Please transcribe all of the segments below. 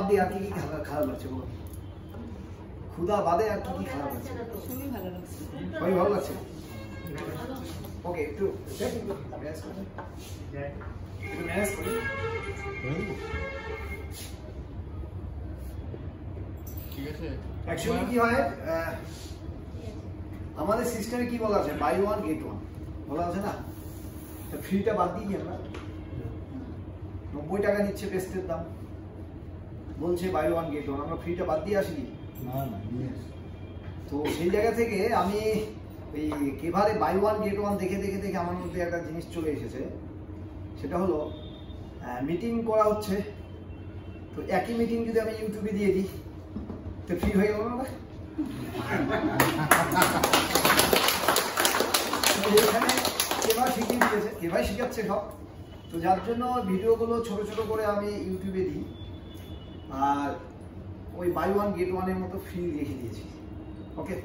দিয়ে আর কি কি খারাপ লাগছে বলো? ক্ষুধা বাদে আর কি কি খারাপ লাগছে? সবই ভালো লাগছে। সবই ভালো লাগছে। ওকে, একটু ম্যানেজ করি। ঠিক আছে। অ্যাকচুয়ালি কি হয়, আমাদের সিস্টেমে কি বলা আছে, বাই ওয়ান গেট ওয়ান বলা আছে না? ফ্রিটা বাদ দিই আমরা, 90 টাকা নিচ্ছে পেস্টের দাম, বলছে বাই ওয়ান গেট ওয়ান, আমরা ফ্রিটা বাদ দিয়ে আসিনি। তো সেই জায়গা থেকে আমি এই একেবারে বাই ওয়ান গেট ওয়ান দেখে দেখে দেখে আমার মধ্যে একটা জিনিস চলে এসেছে, সেটা হলো মিটিং করা হচ্ছে, তো একই মিটিং যদি আমি ইউটিউবে দিয়ে দিই তো ফ্রি হয়ে গেল না? এখানে কেভাই শিখিয়ে দিয়েছে, কেভাই শিখাচ্ছে সব, তো যার জন্য ভিডিওগুলো ছোট ছোট করে আমি ইউটিউবে দিই, আর ওই বাই ওয়ান গেট ওয়ানের মতো ফ্রি রেখে দিয়েছি। ওকে,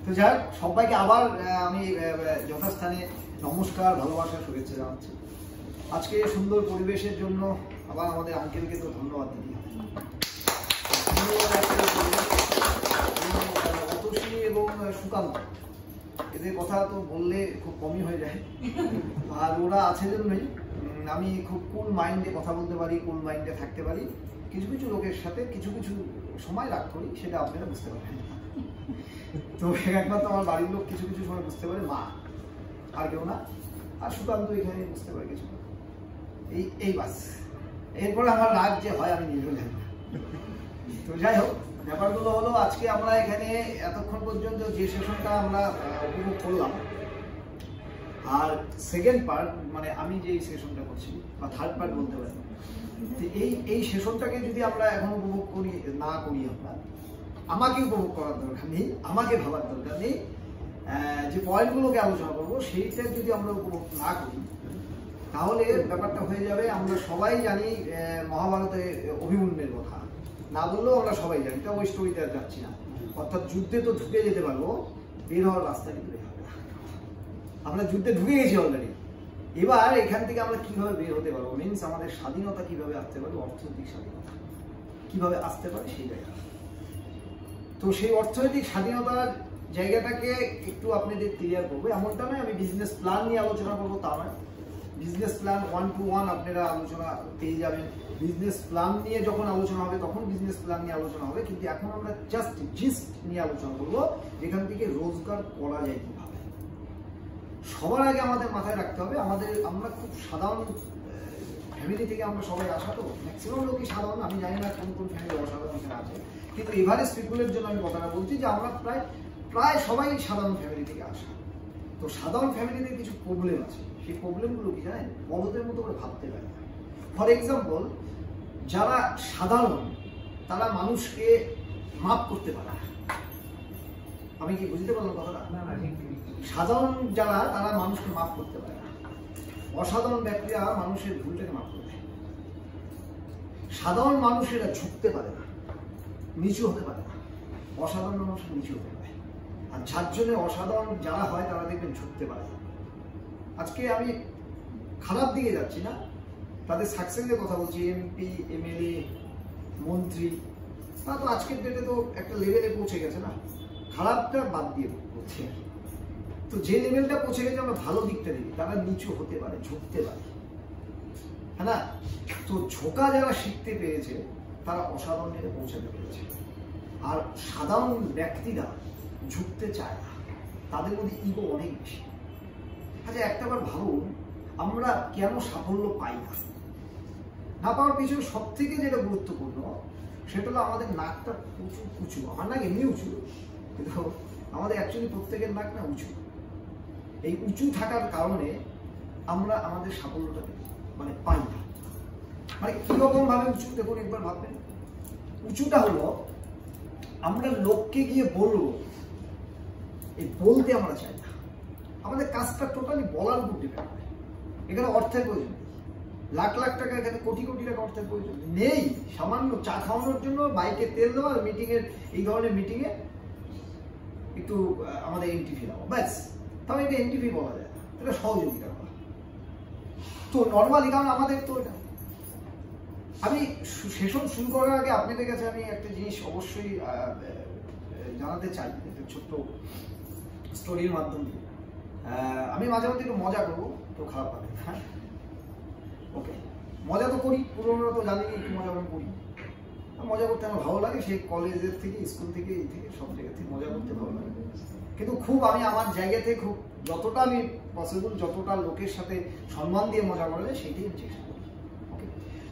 তো যাই হোক, সবাইকে আবার আমি যথাস্থানে নমস্কার, ভালোবাসা, শুভেচ্ছা জানাচ্ছি। আজকে সুন্দর পরিবেশের জন্য আবার আমাদের আঙ্কেলকে তো ধন্যবাদ দিই। অতসী এবং সুকান্ত, এদের কথা তো বললে খুব কমই হয়ে যায়, আর ওরা আছে জন্যই আমি খুব কুল মাইন্ডে কথা বলতে পারি, কুল মাইন্ডে থাকতে পারি। কিছু কিছু লোকের সাথে কিছু কিছু সময় রাগ করি, সেটা আপনারা বুঝতে পারবেন। তো একমাত্র আমার বাড়ির লোক কিছু কিছু সময় বুঝতে পারে, মা, আর কেউ না। আর সুকান্ত এখানে বুঝতে পারে কিছু, এই বাস। এরপরে আমার রাগ যে হয় আমি নিজেও জানি না। তো যাই হোক, ব্যাপারগুলো হলো আজকে আমরা এখানে এতক্ষণ পর্যন্ত যে সেশনটা আমরা উপভোগ করলাম, আর সেকেন্ড পার্ট মানে আমি যে সেশনটা করছি বা থার্ড পার্ট বলতে পারি, এই সেশনটাকে যদি আমরা এখন উপভোগ করি না করি, আমরা আমাকে উপভোগ করার দরকার নেই, আমাকে ভাবার দরকার নেই, যে পয়েন্টগুলোকে আলোচনা করবো সেইটা যদি আমরা উপভোগ না করি, তাহলে ব্যাপারটা হয়ে যাবে আমরা সবাই জানি মহাভারতের অভিমন্যুর কথা, না বললেও আমরা সবাই জানি, তা ওই স্টোরিতে আর যাচ্ছি না। অর্থাৎ যুদ্ধে তো ঢুকে যেতে পারবো, বের হওয়ার রাস্তা কিন্তু বের হবে না। আমরা যুদ্ধে ঢুকে গেছি অলরেডি, এবার এখান থেকে আমরা কিভাবে বের হতে পারবো, মিনস আমাদের স্বাধীনতা কিভাবে আসতে পারবে, অর্থনৈতিক স্বাধীনতা কিভাবে আসতে পারে সেই জায়গা। তো সেই অর্থনৈতিক স্বাধীনতার জায়গাটাকে একটু আপনাদের ক্লিয়ার করবো, এমনটা নয় আমি বিজনেস প্ল্যান নিয়ে আলোচনা করবো, তা নয়। বিজনেস প্ল্যান 1-to-1 আপনারা আলোচনা পেয়ে যাবেন, বিজনেস প্ল্যান নিয়ে যখন আলোচনা হবে তখন বিজনেস প্ল্যান নিয়ে আলোচনা হবে, কিন্তু এখন আমরা জাস্ট জিস্ট নিয়ে আলোচনা করবো, এখান থেকে রোজগার করা যায় কিভাবে। সবার আগে আমাদের মাথায় রাখতে হবে, আমরা খুব সাধারণ ফ্যামিলি থেকে আমরা সবাই আসা, তো ম্যাক্সিমাম লোকই সাধারণ, আমি জানি না কোন কোন ফ্যামিলি অসাধারণ এখানে আছে, কিন্তু এভারেস্ট পিপুলের জন্য আমি কথাটা বলছি যে আমরা প্রায় সবাই সাধারণ ফ্যামিলি থেকে আসা। তো সাধারণ ফ্যামিলিতে কিছু প্রবলেম আছে, সেই প্রবলেমগুলো কি জানেন, বড়দের মতো করে ভাবতে পারে না। ফর এক্সাম্পল, যারা সাধারণ তারা মানুষকে মাপ করতে পারে না। আমি কি বুঝতে পারলাম কথাটা? সাধারণ যারা তারা মানুষকে মাপ করতে পারে না, অসাধারণ ব্যক্তিরা মানুষের ভুলটাকে মাপ করে দেয়। সাধারণ মানুষেরা ঝুঁকতে পারে না, নিচু হতে পারে না, অসাধারণ মানুষ নিচু হতে পারে, আর যার জন্য অসাধারণ যারা হয় তারা দেখবেন ঝুঁকতে পারে। আজকে আমি খারাপ দিকে যাচ্ছি না, তাদের সাকসেসের কথা বলছি, এমপি, এমএলএ, মন্ত্রী, তা তো আজকের ডেটে তো একটা লেভেলে পৌঁছে গেছে না, খারাপটা বাদ দিয়ে বলছি। তো যে লেভেলটা পৌঁছে গেছে আমরা ভালো দিকটা দেখি, তারা নিচু হতে পারে, ঝুঁকতে পারে, হ্যাঁ না? তো ঝোঁকা যারা শিখতে পেরেছে তারা অসাধারণ জায়গায় পৌঁছাতে পেরেছে, আর সাধারণ ব্যক্তিরা ঝুঁকতে চায় না, তাদের মধ্যে ইগো অনেক বেশি। আচ্ছা একটাবার ভাবুন, আমরা কেন সাফল্য পাই না? না পাওয়ার পিছনে সব থেকে যেটা গুরুত্বপূর্ণ সেটা হলো আমাদের নাকটা উঁচু উঁচু। আমার নাক এমনি উঁচু, কিন্তু আমাদের অ্যাকচুয়ালি প্রত্যেকের নাক না উঁচু। এই উঁচু থাকার কারণে আমরা আমাদের সাফল্যটা মানে পাই না। মানে কিরকম ভাবে উঁচু, দেখুন একবার ভাববেন। উঁচুটা হলো আমরা লোককে গিয়ে বলবো, এই বলতে আমরা চাই না, আমাদের কাজটা টোটালি বলার উপর ডিপেন্ড করে। এখানে অর্থের প্রয়োজন নেই, লাখ লাখ টাকা, এখানে কোটি কোটি টাকা অর্থের প্রয়োজন নেই। সামান্য চা খাওয়ানোর জন্য বাইকে তেল দেওয়া, মিটিংয়ের এই ধরনের মিটিংয়ে একটু আমাদের এন্ট্রি ফি দেওয়া, ব্যাস। তাহলে এটা এন্ট্রি ফি বলা যায় না, এটা সহযোগিতা করা। তো নর্মালি, কারণ আমাদের তো এটা আমি সেশন শুরু করার আগে আপনাদের কাছে আমি একটা জিনিস অবশ্যই জানাতে চাই, একটা ছোট্ট স্টোরির মাধ্যমে। আমি মাঝে মধ্যে একটু মজা করবো, কেউ খারাপ পাবে, হ্যাঁ ওকে। মজা তো করি, পুরোনো তো জানি একটু মজা আমি করি, মজা করতে আমার ভালো লাগে। সেই কলেজের থেকে, স্কুল থেকে, এই থেকে সব জায়গা থেকে মজা করতে ভালো লাগে। কিন্তু খুব আমি আমার জায়গা থেকে খুব যতটা আমি পসিবল, যতটা লোকের সাথে সম্মান দিয়ে মজা করা যায় সেইটাই আমি চেষ্টা করি। ওকে,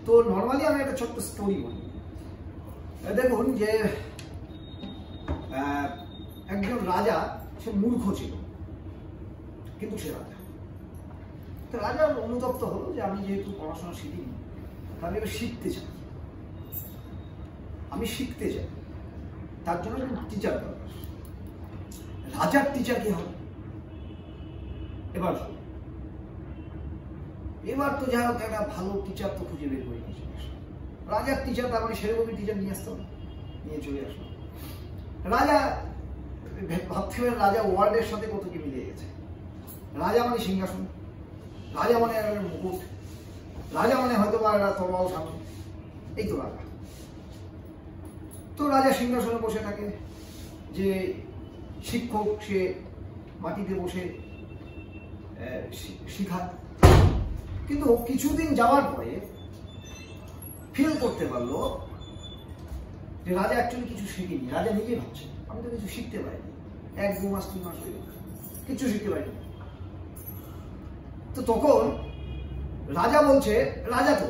তো নর্মালি আমি একটা ছোট্ট স্টোরি বলি। দেখুন যে একজন রাজা, সে মূর্খ ছিল কিন্তু সে রাজা। তো রাজার অনুতপ্ত হলো যে আমি যেহেতু পড়াশোনা শিখিনি, আমি এবার শিখতে চাই, আমি শিখতে চাই, তার জন্য টিচার দরকার। রাজার টিচার কি হবে? এবার তো যাই হোক একটা ভালো টিচার তো খুঁজে বের করে নিয়েছে। রাজার টিচার, তার মানে সেরকমই টিচার নিয়ে আসতে হবে, নিয়ে চলে আসলো। রাজা ভাবতে পারে রাজা ওয়ার্ল্ডের সাথে কত কি মিলে গেছে। রাজা মানে সিংহাসন, রাজা মানে মুকুট, রাজা মানে হয়তো বা একটা তরবাল সামনে, এই তো রাজা। তো রাজা সিংহাসনে বসে থাকে, যে শিক্ষক সে মাটিতে বসে শিখায়। কিন্তু কিছুদিন যাওয়ার পরে ফিল করতে পারলো যে রাজা অ্যাকচুয়ালি কিছু শিখিনি। রাজা নিজে ভাবছে আমি তো কিছু শিখতে পারিনি, 1-2 মাস 3 মাস হয়ে গেল, কিছু শিখতে পারিনি। তো তখন রাজা বলছে, রাজা তো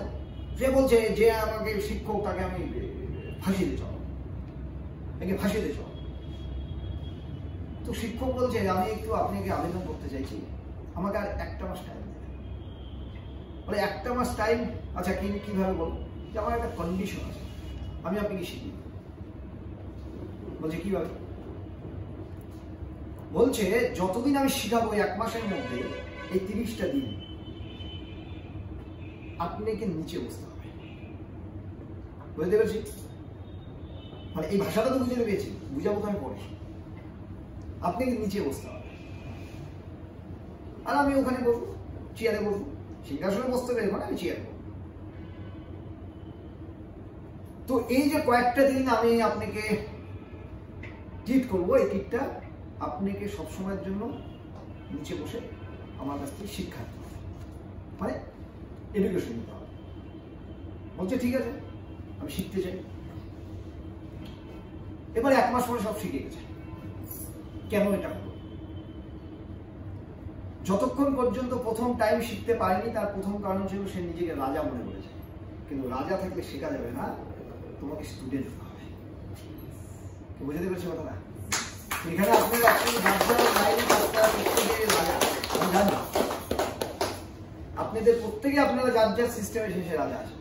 সে বলছে যে আমাকে শিক্ষক, তাকে আমি ফাঁসিতে চাও, একে ফাঁসিতে চাও। তো শিক্ষক বলছে আমি একটু আপনাকে আবেদন করতে চাইছি, আমাকে আর 1টা মাস টাইম দেবেন। বলে 1টা মাস টাইম? আচ্ছা কিভাবে বল? যে আমার একটা কন্ডিশন আছে, আমি আপনাকে শিখি। বলছে কিভাবে? বলছে যতদিন আমি শিখাবো 1 মাসের মধ্যে, এই 30টা দিন আপনাকে নিচে বসতে হবে। বুঝতে পেরেছি? মানে এই ভাষাটা তো বুঝতে পেরেছি, বুঝাবো তো আমি পরে। আপনাকে নিচে বসতে হবে, আর আমি ওখানে বসবো, চেয়ারে বসবো। সিংহাসনে বসতে পারি মানে আমি চেয়ারে বসবো। তো এই যে কয়েকটা দিন আমি আপনাকে ট্রিট করবো, এই ট্রিটটা আপনাকে সবসময়ের জন্য নিচে বসে আমার কাছ থেকে শিক্ষা দিতে হবে, মানে এডুকেশন নিতে হবে। বলছে ঠিক আছে, আমি শিখতে চাই। এবার 1 মাস পরে সব শিখে গেছে। কেন এটা হলো? যতক্ষণ পর্যন্ত প্রথম টাইম শিখতে পারেনি, তার প্রথম কারণ ছিল সে নিজেকে রাজা মনে করেছে। কিন্তু রাজা থাকলে শেখা যাবে না, তোমাকে স্টুডেন্ট হতে হবে। বুঝতে পেরেছি কথাটা? এখানে আপনার আপনাদের প্রত্যেকে আপনারা যার যার সিস্টেমে শেষে রাজা আছে।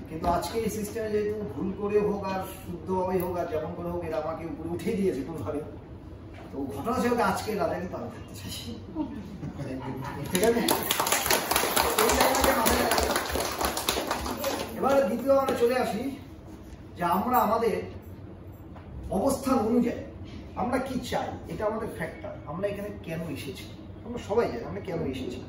কিন্তু আজকে এই সিস্টেমে যেহেতু ভুল করে হোক আর শুদ্ধভাবে হোক আর যেমন করে হোক, এরা আমাকে উপরে উঠিয়ে দিয়েছে কোনোভাবে। তো ঘটনা ছিল আজকে রাজা কিন্তু আমি থাকতে চাইছি, ঠিক আছে? এবার দ্বিতীয় আমরা চলে আসি যে আমরা আমাদের অবস্থান অনুযায়ী আমরা কি চাই, এটা আমাদের ফ্যাক্টর। আমরা এখানে কেন এসেছি, আমরা সবাই জানি আমরা কেন এসেছি।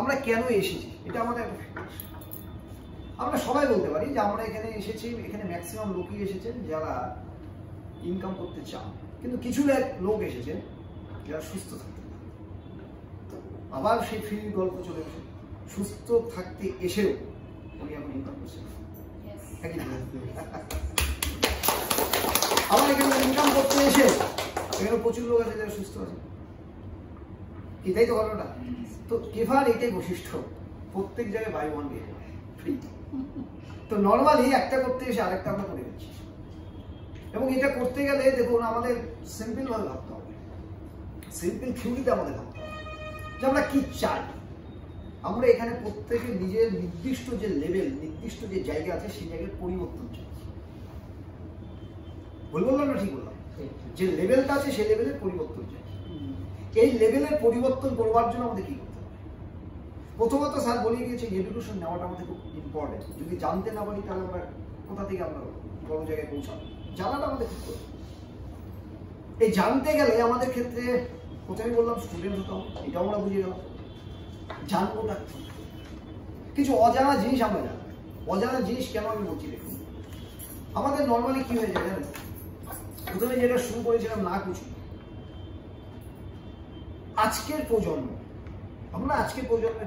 আমরা কেন এসেছি এটা আমাদের একটা ফ্যাক্টর। আমরা সবাই বলতে পারি যে আমরা এখানে এসেছি, এখানে ম্যাক্সিমাম লোকই এসেছেন যারা ইনকাম করতে চান, কিন্তু কিছু লোক এসেছে যারা সুস্থ থাকতে চান। আবার সেই ফ্রি গল্প চলে আসে, সুস্থ থাকতে এসেও উনি এখন ইনকাম করছেন। আবার এখানে ইনকাম করতে এসে এখানে প্রচুর লোক আছে যারা সুস্থ আছে, এটাই তো ঘটনা। তো কেভার এটাই বৈশিষ্ট্য, প্রত্যেক জায়গায় বাই ওয়ান গেট ফ্রি। তো নর্মালি একটা করতে এসে আরেকটা আমরা করে দিচ্ছি। এবং এটা করতে গেলে দেখুন আমাদের সিম্পল ভাবে ভাবতে হবে, সিম্পল থিওরিতে আমাদের ভাবতে হবে যে আমরা কি চাই। আমরা এখানে প্রত্যেকে নিজের নির্দিষ্ট যে লেভেল, নির্দিষ্ট যে জায়গা আছে সেই জায়গায় পরিবর্তন চাই। ভুল বললাম না ঠিক বললাম? যে লেভেলটা আছে সেই লেভেলের পরিবর্তন চাই। এই লেভেলের পরিবর্তন করবার জন্য আমাদের কি করতে হবে? প্রথমত স্যার বলে গিয়েছে এডুকেশন নেওয়াটা আমাদের খুব ইম্পর্টেন্ট। যদি জানতে না পারি তাহলে আমরা কোথা থেকে আমরা বড় জায়গায় পৌঁছানো, জানাটা আমাদের ক্ষেত্রে। এই জানতে গেলে আমাদের ক্ষেত্রে প্রথমে বললাম স্টুডেন্ট হতে হবে, এটাও আমরা বুঝে গেলাম। জানবোটা কিছু অজানা জিনিস আমরা জানবো। অজানা জিনিস কেন আমি বলছি দেখুন, আমাদের নর্মালি কি হয়ে যায় জানেন, প্রথমে যেটা শুরু করেছিলাম না কিছু, আজকের প্রজন্ম, আমরা আজকের প্রজন্মে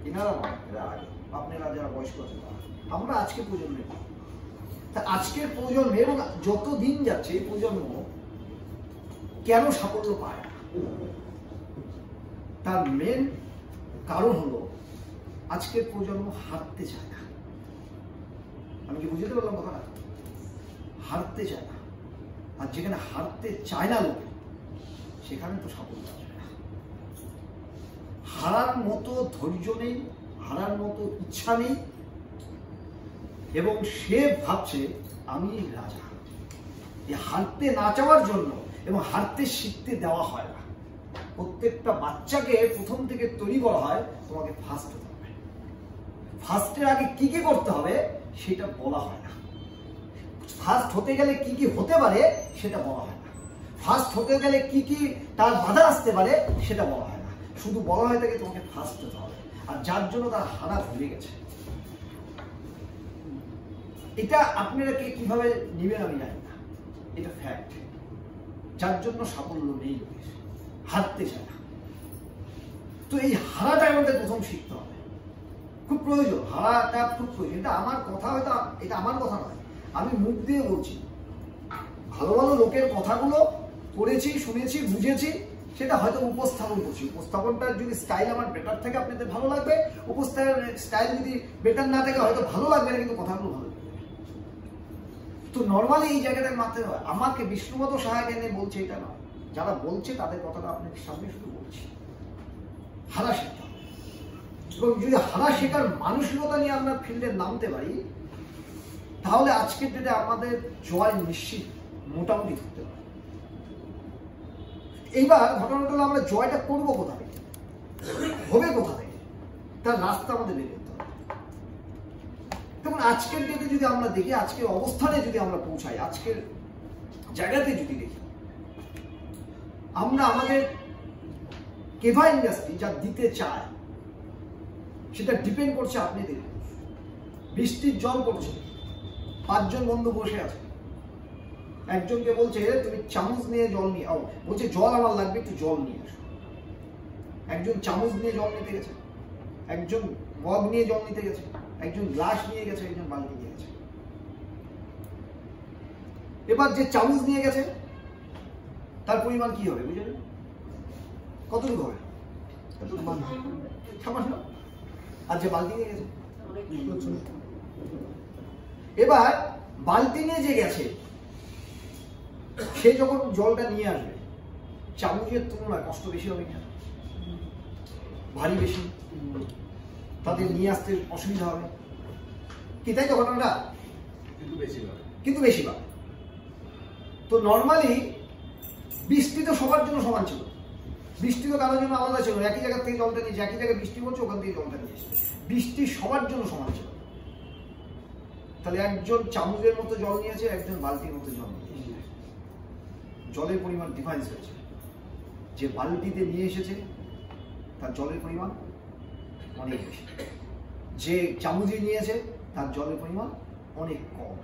এনারা নয়, এরা আগে আপনারা যারা বয়স্ক আছেন আমরা আজকের প্রজন্মে। তা আজকের প্রজন্মে এবং যত দিন যাচ্ছে এই প্রজন্ম কেন সাফল্য পায় না, তার মেন কারণ হলো আজকের প্রজন্ম হারতে চায় না। আমি কি বুঝতে পারলাম কথাটা? হারতে চায় না, আর যেখানে হারতে চায় না লোকে সেখানে তো সাফল্য আসবে না। হারার মতো ধৈর্য নেই, হারার মতো ইচ্ছা নেই, এবং সে ভাবছে আমি রাজা। এই হারতে না চাওয়ার জন্য এবং হারতে শিখতে দেওয়া হয় না। প্রত্যেকটা বাচ্চাকে প্রথম থেকে তৈরি করা হয় তোমাকে ফার্স্ট হতে হবে, ফার্স্টের আগে কি কি করতে হবে সেটা বলা হয় না। ফার্স্ট হতে গেলে কি কি হতে পারে সেটা বলা হয় না। ফার্স্ট হতে গেলে কি কি তার বাধা আসতে পারে সেটা বলা হয় না। শুধু বলা হয় থাকে তোমাকে ফার্স্ট হতে হবে, আর যার জন্য তার হারা ভুলে গেছে। এটা আপনারা কিভাবে নিবেন আমি জানি না, এটা ফ্যাক্ট। যার জন্য সাফল্য নেই, হারতে চায় না। তো এই হারাটা আমাদের প্রথম শিখতে হবে, খুব প্রয়োজন। হারাটা খুব প্রয়োজন। এটা আমার কথা, হয়তো এটা আমার কথা নয়, আমি মুখ দিয়ে বলছি। ভালো ভালো লোকের কথাগুলো পড়েছি, শুনেছি, বুঝেছি, সেটা হয়তো উপস্থাপন করছি। উপস্থাপনটার যদি স্টাইল আমার বেটার থাকে আপনাদের ভালো লাগবে, উপস্থাপনের স্টাইল যদি বেটার না থাকে হয়তো ভালো লাগবে না, কিন্তু কথাগুলো ভালো লাগবে। তো নর্মালি এই জায়গাটায় মাথায় হয়, আমাকে বিষ্ণুপদ সহায়ক এনে বলছে এটা নয়, যারা বলছে তাদের কথাটা আপনার সামনে শুধু বলছি। হারা শেখা, এবং যদি হারা শেখার মানসিকতা নিয়ে আমরা ফিল্ডে নামতে পারি তাহলে আজকের ডেটে আমাদের জয় নিশ্চিত মোটামুটি ধরতে পারে। এইবার ঘটনাটা হলো আমরা জয়টা করবো কোথা থেকে, হবে কোথা থেকে, তার রাস্তা আমাদের বের করতে হবে। দেখুন আজকের ডেটে যদি আমরা দেখি, আজকের অবস্থানে যদি আমরা পৌঁছাই, আজকের জায়গাতে যদি দেখি, আমরা আমাদের কেভা ইন্ডাস্ট্রি যা দিতে চায় সেটা ডিপেন্ড করছে আপনাদের। বৃষ্টির জল পড়ছে, 5 জন বন্ধু বসে আছে, একজনকে বলছে তুমি চামচ নিয়ে জল নিয়ে আও, বলছে জল আমার লাগবে, একটু জল নিয়ে আসো। একজন চামচ নিয়ে জল নিতে গেছে, একজন মগ নিয়ে জল নিতে গেছে, একজন গ্লাস নিয়ে গেছে, একজন বালতি নিয়ে গেছে। এবার যে চামচ নিয়ে গেছে তার পরিমাণ কি হবে বুঝলেন? কতটুকু হবে? সামান্য। আর যে বালতি নিয়ে গেছে, এবার বালতি নিয়ে যে গেছে সে যখন জলটা নিয়ে আসবে, চামচের তুলনায় কষ্ট বেশি হবে না? ভারী বেশি, তাদের নিয়ে আসতে অসুবিধা হবে কি, তাই তো ঘটনাটা? কিন্তু বেশি পাবে। তো নর্মালি বৃষ্টি তো সবার জন্য সমান ছিল, বৃষ্টি তো কারোর জন্য আলাদা ছিল। একই জায়গা থেকে জলটা নিয়েছে, একই জায়গায় বৃষ্টি পড়ছে, ওখান থেকে জলটা নিয়েছে। বৃষ্টি সবার জন্য সমান ছিল। তাহলে একজন চামচের মতো জল নিয়েছে, একজন বালতির মতো জল নিয়েছে, জলের পরিমাণ ডিফারেন্স হয়েছে। যে বালতিতে নিয়ে এসেছে তার জলের পরিমাণ অনেক বেশি, যে চামচে নিয়েছে তার জলের পরিমাণ অনেক কম।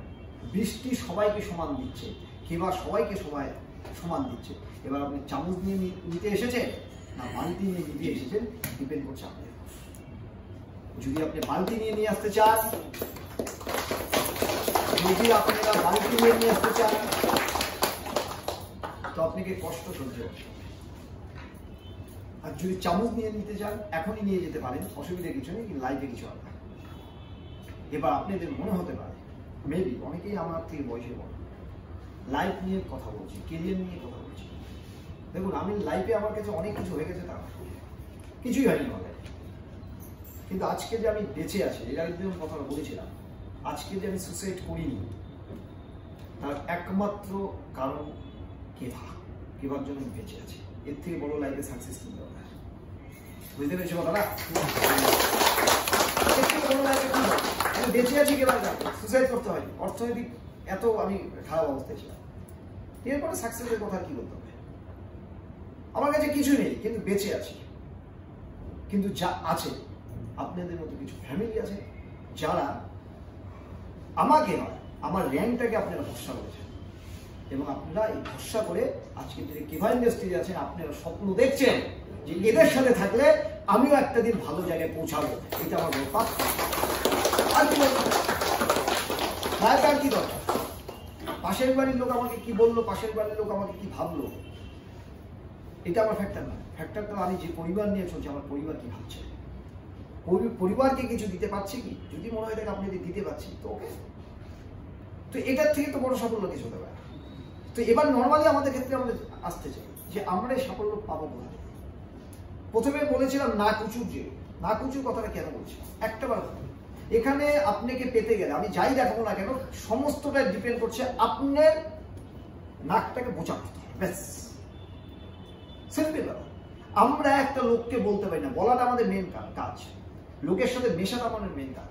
বৃষ্টি সবাইকে সমান দিচ্ছে, কিংবা সবাইকে সমান দিচ্ছে। এবার আপনি চামচ নিয়ে নিতে এসেছেন না বালতি নিয়ে নিতে এসেছেন, ডিপেন্ড করছে আপনার। যদি আপনি বালতি নিয়ে আসতে চান, যদি আপনারা বালতি নিয়ে আসতে চান তো আপনাকে কষ্ট সহ্য করতে হবে। আর যদি চামচ নিয়ে নিতে চান এখনই নিয়ে যেতে পারেন, অসুবিধা কিছু নেই, লাইফে কিছু হবে না। এবার আপনাদের মনে হতে পারে, মেবি অনেকেই আমার থেকে বয়সে বড়, লাইফ নিয়ে কথা বলছি, কেরিয়ার নিয়ে কথা বলছি। দেখুন আমি লাইফে আমার কাছে অনেক কিছু হয়ে গেছে, তা কিছুই হয়নি আমার লাইফে। কিন্তু আজকে যে আমি বেঁচে আছি, এর একদিন কথা বলেছিলাম, আজকে যে আমি সুসাইড করিনি তার একমাত্র কারণ কেভার জন্য আমি বেঁচে আছি। এর থেকে বড় লাইফে সাকসেস কি দরকার? বুঝতে পেরেছি কথাটা? এর থেকে বড় লাইফে কি দরকার? আমি বেঁচে আছি কেভার, সুসাইড করতে হয়। অর্থনৈতিক এত আমি খারাপ অবস্থায় ছিলাম। এরপরে সাকসেসের কথা কি বলতে হবে? আমার কাছে কিছু নেই কিন্তু বেঁচে আছি। কিন্তু যা আছে, আপনাদের মতো কিছু ফ্যামিলি আছে যারা আমাকে নয়, আমার র্যাঙ্কটাকে আপনারা ভরসা করেছেন, এবং আপনারা এই ভরসা করে আজকে যে কেভা ইন্ডাস্ট্রি আছেন, আপনারা স্বপ্ন দেখছেন যে এদের সাথে থাকলে আমিও একটা দিন ভালো জায়গায় পৌঁছাবো। এটা আমার ব্যাপার। আর কি আর কি দরকার? পাশের বাড়ির লোক আমাকে কি বললো, পাশের বাড়ির লোক আমাকে কি ভাবলো, এটা আমার ফ্যাক্টর না। ফ্যাক্টরটা আমি যে পরিবার নিয়ে চলছি, আমার পরিবার কি ভাবছে, পরিবারকে কিছু দিতে পারছি কি? যদি মনে হয় দেখে আপনি যদি দিতে পারছি তো ওকে, তো এটার থেকে তো বড় সাফল্য কিছু হতে পারে। তো এবার নর্মালি আমাদের ক্ষেত্রে আমরা আসতে চাই যে আমরা এই সাফল্য পাবো কোথায়। প্রথমে বলেছিলাম না কুচুর, যে না কুচুর কথাটা কেন বলছি একটা বার, এখানে আপনাকে পেতে গেলে আমি যাই দেখাবো না কেন, সমস্তটা ডিপেন্ড করছে আপনার নাকটাকে বোঝা করতে হবে, ব্যাস, সিম্পল ব্যাপার। আমরা একটা লোককে বলতে পারি না, বলাটা আমাদের মেন কাজ, লোকের সাথে মেশাটা আমাদের মেন কাজ।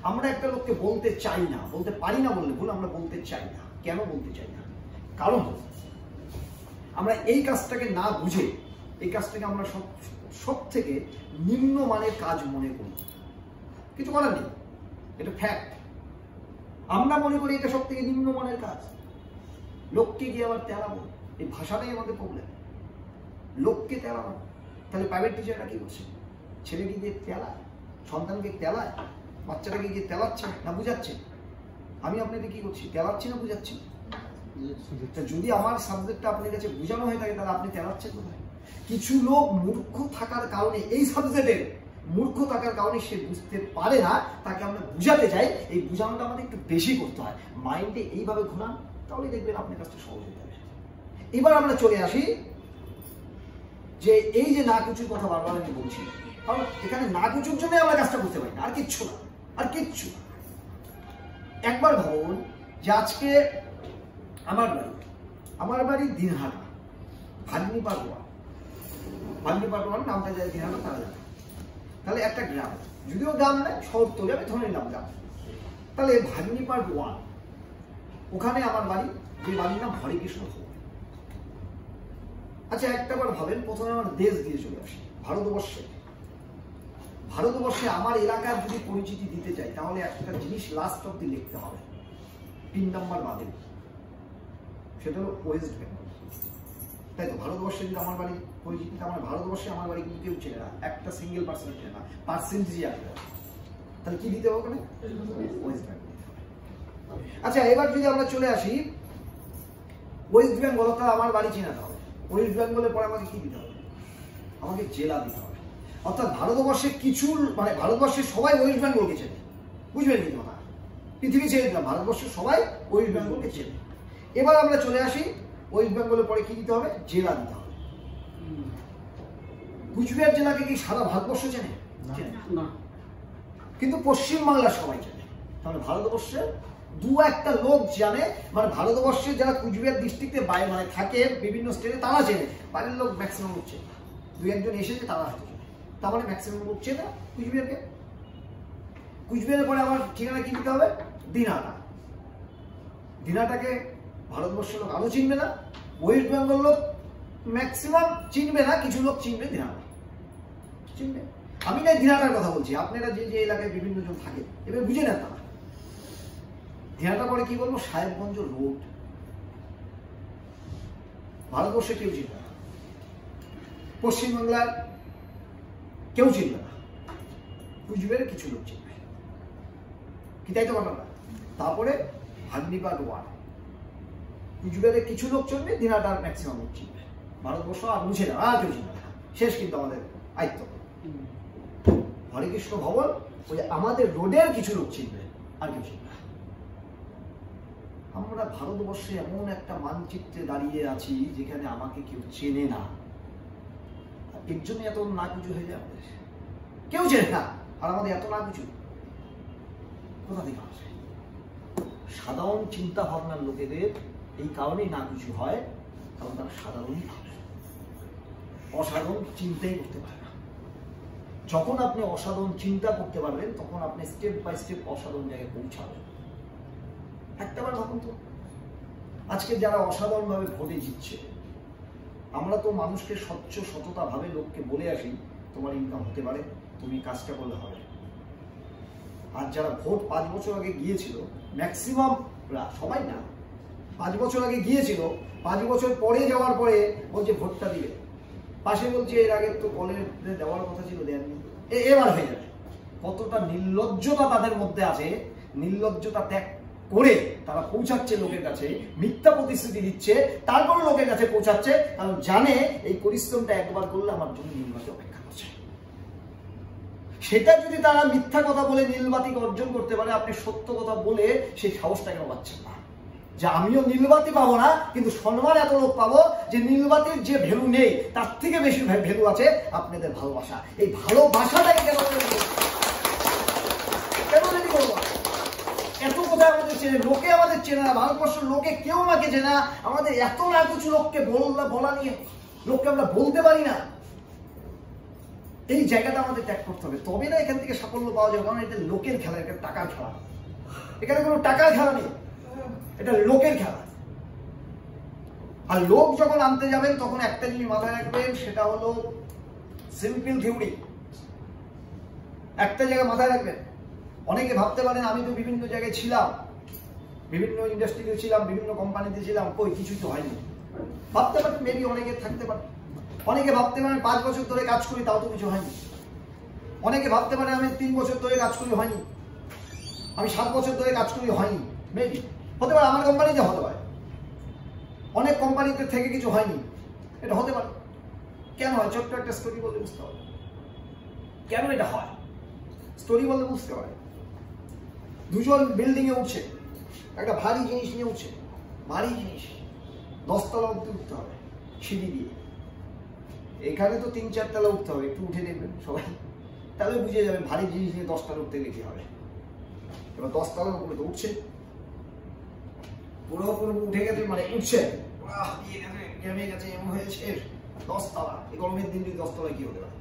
আমরা একটা লোককে বলতে চাই না, বলতে পারি না বললে ভুল, আমরা বলতে চাই না। কেন বলতে চাই না? কারণ আমরা এই কাজটাকে না বুঝে, এই কাজটাকে আমরা সব থেকে নিম্নমানের কাজ মনে করি। কিছু করার নেই, এটা ফ্যাক্ট। আমরা মনে করি এটা সব থেকে নিম্নমানের কাজ। লোককে গিয়ে আবার তেলাবো, এই ভাষাটাই আমাদের প্রবলেম। লোককে তেলাবো, তাহলে প্রাইভেট টিচাররা কি করছে? ছেলেকে গিয়ে তেলায়, সন্তানকে তেলায়, বাচ্চাটাকে গিয়ে তেলাচ্ছে না বুঝাচ্ছে? আমি আপনাকে কি করছি? তেলাচ্ছি না বুঝাচ্ছি? যদি আমার সাবজেক্টটা আপনার কাছে বোঝানো হয়ে থাকে, তাহলে আপনি তেলাচ্ছেন কোথায়? কিছু লোক মূর্খ থাকার কারণে, এই সাবজেক্টের মূর্খ থাকার কারণে সে বুঝতে পারে না, তাকে আমরা বুঝাতে চাই। এই বোঝানোটা আমাদের একটু বেশি করতে হয়। মাইন্ডে এইভাবে ঘোরান, তাহলে দেখবেন আপনার কাজটা সহজ হয়ে যাবে। এবার আমরা চলে আসি যে এই যে না কিছুর কথা বারবার আমি বলছি, কারণ এখানে না কিছুর জন্য আমরা কাজটা করতে পারি না, আর কিচ্ছু না, আর কিচ্ছু না। একবার ভাবুন যে আজকে আমার বাড়ি দিনহাটা, ভাগ্নিপাটোয়া নামটা যায় দিনহাটা, তারা জানে। তাহলে একটা গ্রাম, যদিও গ্রাম নয়, শহর তৈরি, আমি ধরে নিলাম গ্রাম। তাহলে ভাগ্নিপাটোয়া, ওখানে আমার বাড়ি, যে বাড়ির নাম হরেকৃষ্ণ ভবন। আচ্ছা একটা বার ভাবেন, প্রথমে আমার দেশ দিয়ে চলে আসি, ভারতবর্ষে আমার এলাকার যদি পরিচিতি দিতে চাই, তাহলে একটা জিনিস লাস্ট অব্দি লিখতে হবে, 3 নম্বর বাদে, সেটা হলো ওয়েস্ট বেঙ্গল। তাই তো ভারতবর্ষে যদি আমার বাড়ির পরিচিতি, আমার ভারতবর্ষে আমার বাড়ি কিন্তু কেউ চেনে না, একটা সিঙ্গেল পার্সেন্ট চেনে না, পার্সেন্টেজই আসবে। তাহলে কি দিতে হবে ওখানে? ওয়েস্ট বেঙ্গল। আচ্ছা এবার যদি আমরা চলে আসি ওয়েস্ট বেঙ্গল, তাহলে আমার বাড়ি চেনাতে হবে। ওয়েস্ট বেঙ্গলের পরে আমাকে কি দিতে হবে? আমাকে জেলা দিতে হবে। অর্থাৎ ভারতবর্ষে কিছু, মানে ভারতবর্ষের সবাই ওয়েস্ট বেঙ্গলকে চেনে, বুঝবেন কি কথা? পৃথিবী ছেড়ে দিলাম, ভারতবর্ষের সবাই ওয়েস্ট বেঙ্গলকে চেনে। এবার আমরা চলে আসি ওয়েস্ট বেঙ্গলের পরে কি দিতে হবে? জেলা দিতে হবে। কুচবিহার জেলাকে কি সারা ভারতবর্ষ চেনে? না, কিন্তু পশ্চিমবাংলার সবাই চেনে। তাহলে ভারতবর্ষের 2-1টা লোক জানে, মানে ভারতবর্ষে যারা কুচবিহার ডিস্ট্রিক্টে বাইরে মানে থাকে বিভিন্ন স্টেটে, তারা চেনে। বাইরের লোক ম্যাক্সিমাম লোক চেনে, 2-1জন এসেছে তারা হয়তো চেনে। তার মানে ম্যাক্সিমাম লোক চেনে কুচবিহারকে। কুচবিহারের পরে আমার ঠিকানা কি দিতে হবে? দিনহাটাকে ভারতবর্ষের লোক আরো চিনবে না, ওয়েস্ট বেঙ্গল লোক ম্যাক্সিমাম চিনবে না, কিছু লোক চিনবে, দিনহাটা চিনবে। আমি না দিনহাটার কথা বলছি, আপনারা যে যে এলাকায় বিভিন্ন জন থাকে, এবার বুঝে নেন তারা। দিনহাটা পরে কি বলবো? সাহেবগঞ্জ রোড। ভারতবর্ষে কেউ চিনবে না, পশ্চিমবাংলার কেউ চিনবে না, কুচবিহারের কিছু লোক চিনবে, কি তাই তো ব্যাপারটা? তারপরে ভাগ্নিপাটোয়া, কুচবিহারের কিছু লোক চিনবে, দিনহাটার ম্যাক্সিমাম লোক চিনবে। ভারতবর্ষ আর মুছে না, আর কেউ চিনবে না, শেষ কিন্তু আমাদের আয়ত্ত। হরেকৃষ্ণ ভবন, ওই আমাদের রোডের কিছু লোক চিনবে, আর কেউ চিনবে না। আমরা ভারতবর্ষে এমন একটা মানচিত্রে দাঁড়িয়ে আছি যেখানে আমাকে কেউ চেনে না, এর জন্য এত নাকুচু হয়ে যায় আমাদের, কেউ চেনে না, আর আমাদের এত নাকুচু কোথা থেকে আসে? সাধারণ চিন্তা ভাবনার লোকেদের এই কারণেই নাকুচু হয়, কারণ তারা সাধারণই ভাবে, অসাধারণ চিন্তাই করতে পারে না। যখন আপনি অসাধারণ চিন্তা করতে পারবেন, তখন আপনি স্টেপ বাই স্টেপ অসাধারণ জায়গায় পৌঁছাবেন। একটাবার ভাবুন তো, আজকে যারা অসাধারণভাবে ভোটে জিতছে, আমরা তো মানুষকে স্বচ্ছ সততা ভাবে লোককে বলে আসি তোমার ইনকাম হতে পারে, তুমি কাজটা করলে হবে। আর যারা ভোট 5 বছর আগে গিয়েছিল, ম্যাক্সিমাম, সবাই না, 5 বছর আগে গিয়েছিল, 5 বছর পরে যাওয়ার পরে বলছে ভোটটা দিবে, পাশে বলছে এর আগে তো কলের দেওয়ার কথা ছিল দেননি, এবার হয়ে যাবে। কতটা নির্লজ্জতা তাদের মধ্যে আছে, নির্লজ্জতা ত্যাগ করে তারা পৌঁছাচ্ছে লোকের কাছে, মিথ্যা প্রতিশ্রুতি দিচ্ছে, তারপর লোকের কাছে পৌঁছাচ্ছে, কারণ জানে এই পরিশ্রমটা একবার করলে আমার জন্য নীলবাতি অপেক্ষা করছে। সেটা যদি তারা মিথ্যা কথা বলে নীলবাতি অর্জন করতে পারে, আপনি সত্য কথা বলে সেই সাহসটা কেন পাচ্ছেন না? যে আমিও নীলবাতি পাবো না, কিন্তু সম্মান এত লোক পাবো যে নীলবাতির যে ভ্যালু নেই তার থেকে বেশি ভ্যালু আছে আপনাদের ভালোবাসা। এই ভালোবাসাটাই কেন যদি করবো? এত কোথায় আমাদের চেনে, লোকে আমাদের চেনে না, ভারতবর্ষের লোকে কেউ আমাকে চেনে না, আমাদের এত না কিছু লোককে বলা নিয়ে, লোককে আমরা বলতে পারি না। এই জায়গাটা আমাদের ত্যাগ করতে হবে, তবে না এখান থেকে সাফল্য পাওয়া যাবে। কারণ এটা লোকের খেলা, এটা টাকার খেলা, এখানে কোনো টাকার খেলা নেই, এটা লোকের খেলা। আর লোক যখন আনতে যাবেন তখন একটা জিনিস মাথায় রাখবেন, সেটা হলো সিম্পল থিওরি। একটা জায়গায় মাথায় রাখবেন, অনেকে ভাবতে পারেন আমি তো বিভিন্ন জায়গায় ছিলাম, বিভিন্ন ইন্ডাস্ট্রিতে ছিলাম, বিভিন্ন কোম্পানিতে ছিলাম, কই কিছুই তো হয়নি। ভাবতে পারেন, মেবি অনেকে থাকতে পারে। অনেকে ভাবতে পারেন 5 বছর ধরে কাজ করি তাও তো কিছু হয়নি। অনেকে ভাবতে পারে আমি 3 বছর ধরে কাজ করি হয়নি, আমি 7 বছর ধরে কাজ করি হয়নি। মেবি হতে পারে, আমার কোম্পানিতে হতে পারে, অনেক কোম্পানিতে থেকে কিছু হয়নি, এটা হতে পারে। কেন হয়? ছোট্ট একটা স্টোরি বলতে বুঝতে হবে কেন এটা হয়। স্টোরি বলতে বুঝতে পারে, দুজন বিল্ডিং এ উঠছে, একটা ভারী জিনিস নিয়ে উঠছে, ভারী জিনিস 10 তলা অব্দি উঠতে হবে সিঁড়ি দিয়ে। এখানে তো 3-4 তলা উঠতে হবে, একটু উঠে দেখবেন সবাই, তাহলে বুঝে যাবেন ভারী জিনিস নিয়ে 10 তলা উঠতে গেলে কি হবে। এবার 10 তলার উপরে তো উঠছে, পুরো উঠে গেছে, মানে উঠছে, ঘেমে গেছে, এমন হয়েছে 10 তলা। এই গরমের দিন 10 তলায় কি হতে পারে?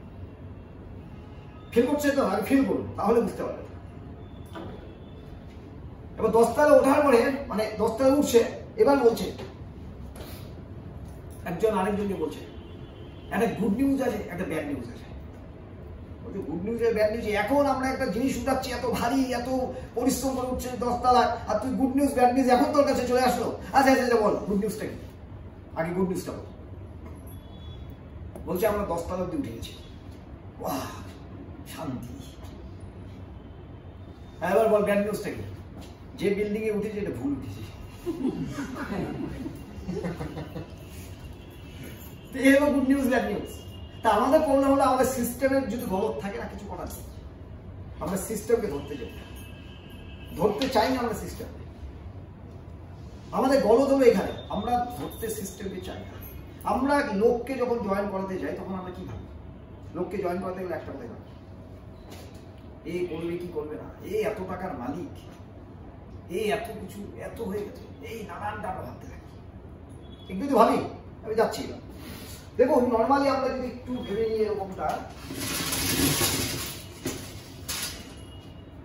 ফিল করছে তো, আগে ফিল করুন, তাহলে বুঝতে পারবেন। এবার 10 তলা ওঠার পরে, মানে 10 তলা উঠছে, এবার বলছে একজন আরেকজনকে বলছে একটা গুড নিউজ আছে, একটা ব্যাড নিউজ আছে। বলছে গুড নিউজ আর ব্যাড নিউজ, এখন আমরা একটা জিনিস উঠাচ্ছি এত ভারী, এত পরিশ্রম করে উঠছে 10 তলা, আর তুই গুড নিউজ ব্যাড নিউজ এখন তোর কাছে চলে আসলো। আচ্ছা আচ্ছা বল গুড নিউজটা কি, আগে গুড নিউজটা বল। বলছে আমরা 10 তলা অব্দি উঠে গেছি, বাহ শান্তি। এবার বল ব্যাড নিউজটা কি, যে বিল্ডিং এ উঠেছে এটা ভুল উঠেছে। Good news bad news. তা আমাদের প্রবলেম হলো আমাদের সিস্টেমের যদি গলত থাকে না, কিছু করার নেই। আমরা সিস্টেমকে ধরতে চাই না, আমরা সিস্টেম, আমাদের গলত হলো এখানে, আমরা ধরতে সিস্টেমকে চাই না। আমরা লোককে যখন জয়েন করাতে যাই তখন আমরা কি ভাবি? লোককে জয়েন করাতে গেলে একটা কথা ভাবি, এ করবে কি করবে না, এ এত টাকার মালিক, এ এত কিছু, এত হয়ে গেছে, এই নানানটা আমরা ভাবতে থাকি। একটু তো ভাবি, আমি যাচ্ছি। দেখুন নর্মালি আমরা যদি একটু ভেবে নিই এরকমটা,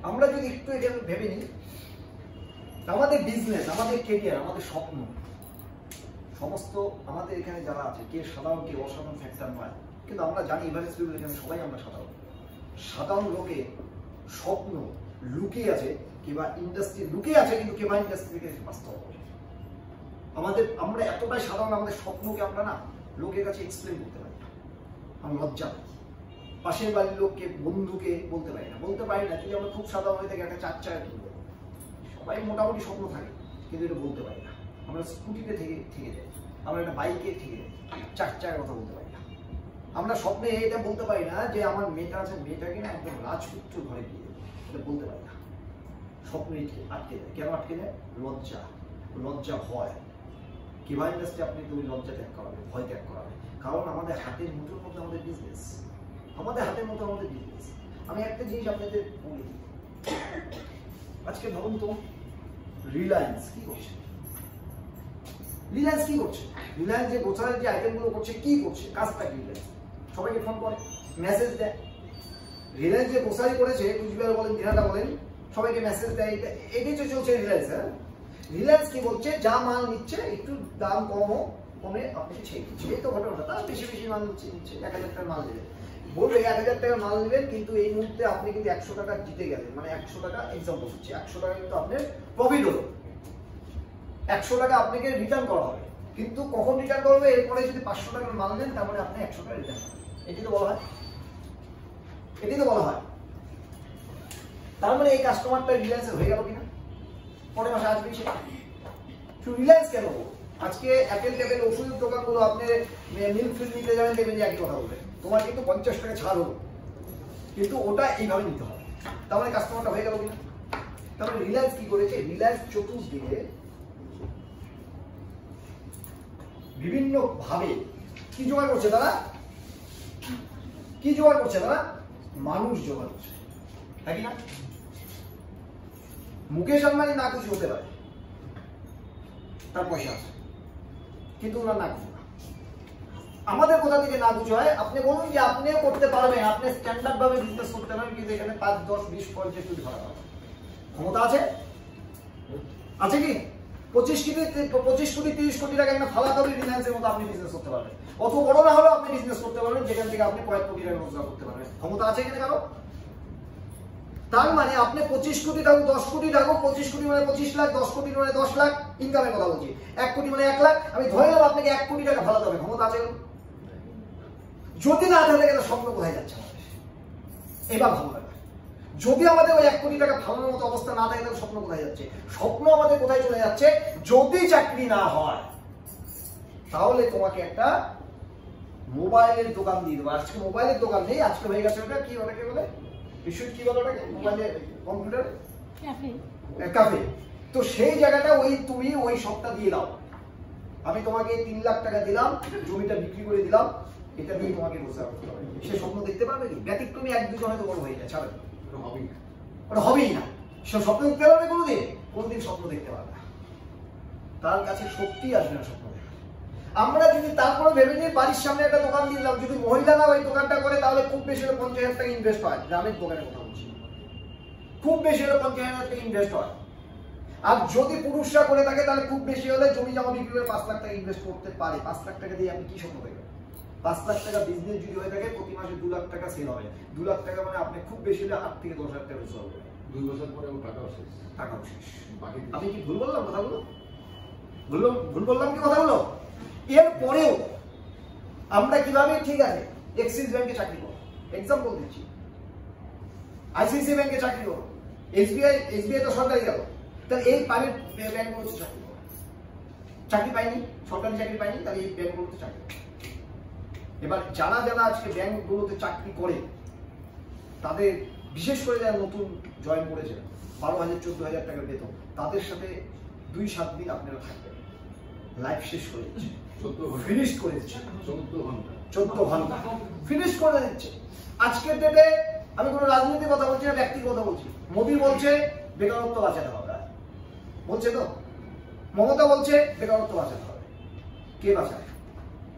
আমরা যদি একটু এটা ভেবে নিই, আমাদের বিজনেস, আমাদের কেরিয়ার, আমাদের স্বপ্ন, সমস্ত আমাদের এখানে যারা আছে, কে সাধারণ কে অসাধারণ ফ্যাক্টর নয়, কিন্তু আমরা জানি এভারেজ পিপল এখানে সবাই আমরা সাধারণ। সাধারণ লোকে স্বপ্ন লুকিয়ে আছে, কিংবা ইন্ডাস্ট্রি লুকিয়ে আছে, কিন্তু কেবা ইন্ডাস্ট্রি থেকে বাস্তব হবে। আমরা এতটাই সাধারণ, আমাদের স্বপ্নকে আমরা না লোকের কাছে এক্সপ্লেন করতে পারি না, আমরা লজ্জা পাই। পাশের বাড়ির লোককে, বন্ধুকে বলতে পারি না, যদি আমরা খুব সাধারণ হয়ে থাকি, একটা 4 চাকা কিনবো, সবাই মোটামুটি স্বপ্ন থাকে, কিন্তু এটা বলতে পারি না। আমরা স্কুটিতে থেকে যাই, আমরা একটা বাইকে থেকে যাই, 4 চাকার কথা বলতে পারি না। আমরা স্বপ্নে এটা বলতে পারি না যে আমার মেয়েটা আছে, মেয়েটাকে না একদম রাজপুত্র ঘরে দিয়ে দেবে, এটা বলতে পারি না। স্বপ্নে আটকে যায়, কেন আটকে যায়? লজ্জা ভয়। কিবা ইন্ডাস্ট্রি আপনি তুমি লজ্জা ত্যাগ করাবে, ভয় ত্যাগ করাবে, কারণ আমাদের হাতের মুঠোর মধ্যে আমাদের বিজনেস, আমি একটা জিনিস আপনাদের বলি, আজকে ভাবুন তো রিলায়েন্স কি করছে? রিলায়েন্স যে গোছারের যে আইটেমগুলো করছে, কি করছে? কাজটা কি? রিলায়েন্স সবাইকে ফোন করে, মেসেজ দেয়। রিলায়েন্স যে গোছারি করেছে, কুচবিহার বলেন, দিনাটা বলেন, সবাইকে মেসেজ দেয়, এটাই তো চলছে রিলায়েন্স। হ্যাঁ, রিলায়েন্স কি বলছে, যা মাল নিচ্ছে একটু দাম কমে আপনি ছেড়ে দিচ্ছে, এই তো ঘটনাটা। তার বেশি মাল নিচ্ছে 1000 টাকার মাল নেবে, বলবে 1000 টাকার মাল নেবেন, কিন্তু এই মুহূর্তে আপনি কিন্তু 100 টাকা জিতে গেলেন, মানে 100 টাকা এক্সাম্পল হচ্ছে, 100 টাকা কিন্তু আপনার প্রফিট হলো, 100 টাকা আপনাকে রিটার্ন করা হবে। কিন্তু কখন রিটার্ন করবে, এরপরে যদি 500 টাকার মাল নেন তারপরে আপনি 100 টাকা রিটার্ন করবেন। এটি তো বলা হয়। তার মানে এই কাস্টমারটা রিলায়েন্সের হয়ে গেল কিনা, পরের মাসে আসবে সে। শুধু রিলায়েন্স কেন, আজকে অ্যাপেল ট্যাপেল ওষুধের দোকানগুলো আপনি মিল্ক ফিল নিতে যাবেন, দেখবেন যে একই কথা বলবে, তোমার কিন্তু 50 টাকা ছাড় হলো, কিন্তু ওটা এইভাবে নিতে হবে। তার মানে কাস্টমারটা হয়ে গেল কিনা। তারপরে রিলায়েন্স কি করেছে, রিলায়েন্স চতুর্দিকে বিভিন্ন ভাবে কি জোগাড় করছে তারা, মানুষ জোগাড় করছে, তাই না? মুকেশ আম্বানি না খুশি হতে পারে, তার পয়সা আছে, কিন্তু ওনার না খুশি না। আমাদের কোথা থেকে না খুশি হয়, আপনি বলুন যে আপনিও করতে পারবেন, আপনি স্ট্যান্ডার্ড ভাবে বিজনেস করতে পারবেন, কিন্তু এখানে 5, 10, 20, 50 কোটি ভাড়া পাবেন, ক্ষমতা আছে কি? 25 কোটি 30 কোটি টাকা এখানে ফালা করে রিলায়েন্সের মতো আপনি বিজনেস করতে পারবেন, অত বড় না হলেও আপনি বিজনেস করতে পারবেন, যেখান থেকে আপনি কয়েক কোটি টাকা রোজগার করতে পারবেন, ক্ষমতা আছে এখানে কারো? তার মানে আপনি 25 কোটি থাকুক, 10 কোটি থাকুক, 25 কোটি মানে 25 লাখ, 10 কোটি মানে 10 লাখ ইনকামের কথা বলছি, 1 কোটি মানে 1 লাখ, আমি ধরে নিলাম আপনাকে 1 কোটি টাকা ফালাতে হবে, ক্ষমতা আছে? যদি না থাকে তাহলে স্বপ্ন কোথায় যাচ্ছে আমাদের? এবার ভালো লাগে, যদি আমাদের ওই 1 কোটি টাকা ফালানোর মতো অবস্থা না থাকে তাহলে স্বপ্ন কোথায় যাচ্ছে? স্বপ্ন আমাদের কোথায় চলে যাচ্ছে, যদি চাকরি না হয় তাহলে তোমাকে একটা মোবাইলের দোকান দিয়ে দেবো। আজকে মোবাইলের দোকান নেই, আজকে হয়ে গেছে ওটা কি, ওটাকে বলে বিশ্বজিৎ কি বলে ওটাকে, মোবাইলের কম্পিউটার ক্যাফে। তো সেই জায়গাটা তুমি ওই শপটা দিয়ে দাও, আমি তোমাকে 3 লাখ টাকা দিলাম, জমিটা বিক্রি করে দিলাম, এটা দিয়ে তোমাকে রোজগার করতে হবে। সে স্বপ্ন দেখতে পারবে কি? ব্যতিক্রমী 1-2 জন হয়তো বড় হয়ে যায়, ছাড়বে, ওটা হবেই না। সে স্বপ্ন দেখতে পারবে কোনোদিন স্বপ্ন দেখতে পারবে না, তার কাছে সত্যি আসবে না স্বপ্ন দেখা। আমরা যদি তারপরে ভেবে নিই বাড়ির সামনে একটা দোকান দিয়ে দিলাম, যদি মহিলারা ওই দোকানটা করে তাহলে খুব বেশি হলে 50,000 টাকা ইনভেস্ট হয়, গ্রামের দোকানের কথা বলছি, খুব বেশি হলে 50,000 টাকা ইনভেস্ট হয়। আর যদি পুরুষরা করে থাকে তাহলে খুব বেশি হলে জমি জমা বিক্রি করে 5 লাখ টাকা ইনভেস্ট করতে পারে। 5 লাখ টাকা দিয়ে আপনি কি স্বপ্ন দেখবেন? 5 লাখ টাকা বিজনেস যদি হয়ে থাকে, প্রতি মাসে 2 লাখ টাকা সেল হবে, 2 লাখ টাকা মানে আপনি খুব বেশি হলে 8 থেকে 10 হাজার টাকা রোজগার করবেন, 2 বছর পরে টাকাও শেষ। আমি কি ভুল বললাম কথাগুলো? ভুল বললাম কি কথাগুলো? এরপরেও আমরা কিভাবে, ঠিক আছে এক্সিস ব্যাংকে চাকরি করো, এক্সাম্পল দিচ্ছি, আইসিআইসিআই ব্যাংকে চাকরি করো, এসবিআই তো সরকারি গেল, তাহলে এই প্রাইভেট ব্যাংকগুলোতে চাকরি করো, চাকরি পাইনি, সরকারি চাকরি পাইনি, তাহলে এই ব্যাংকগুলোতে চাকরি। এবার যারা আজকে ব্যাংকগুলোতে চাকরি করে, তাদের বিশেষ করে যারা নতুন জয়েন করেছে, 12,000 14,000 টাকার বেতন, তাদের সাথে 2-7 দিন আপনারা থাকবেন, লাইফ শেষ করে দিচ্ছে, ফিনিশ করে দিচ্ছে, 14 ঘন্টা ফিনিশ করে দিচ্ছে। আজকের ডেটে আমি কোনো রাজনীতির কথা বলছি না, ব্যক্তির কথা বলছি। মোদী বলছে বেকারত্ব বাঁচাতে হবে, বলছে তো, মমতা বলছে বেকারত্ব বাঁচাতে হবে, কে বাঁচায়?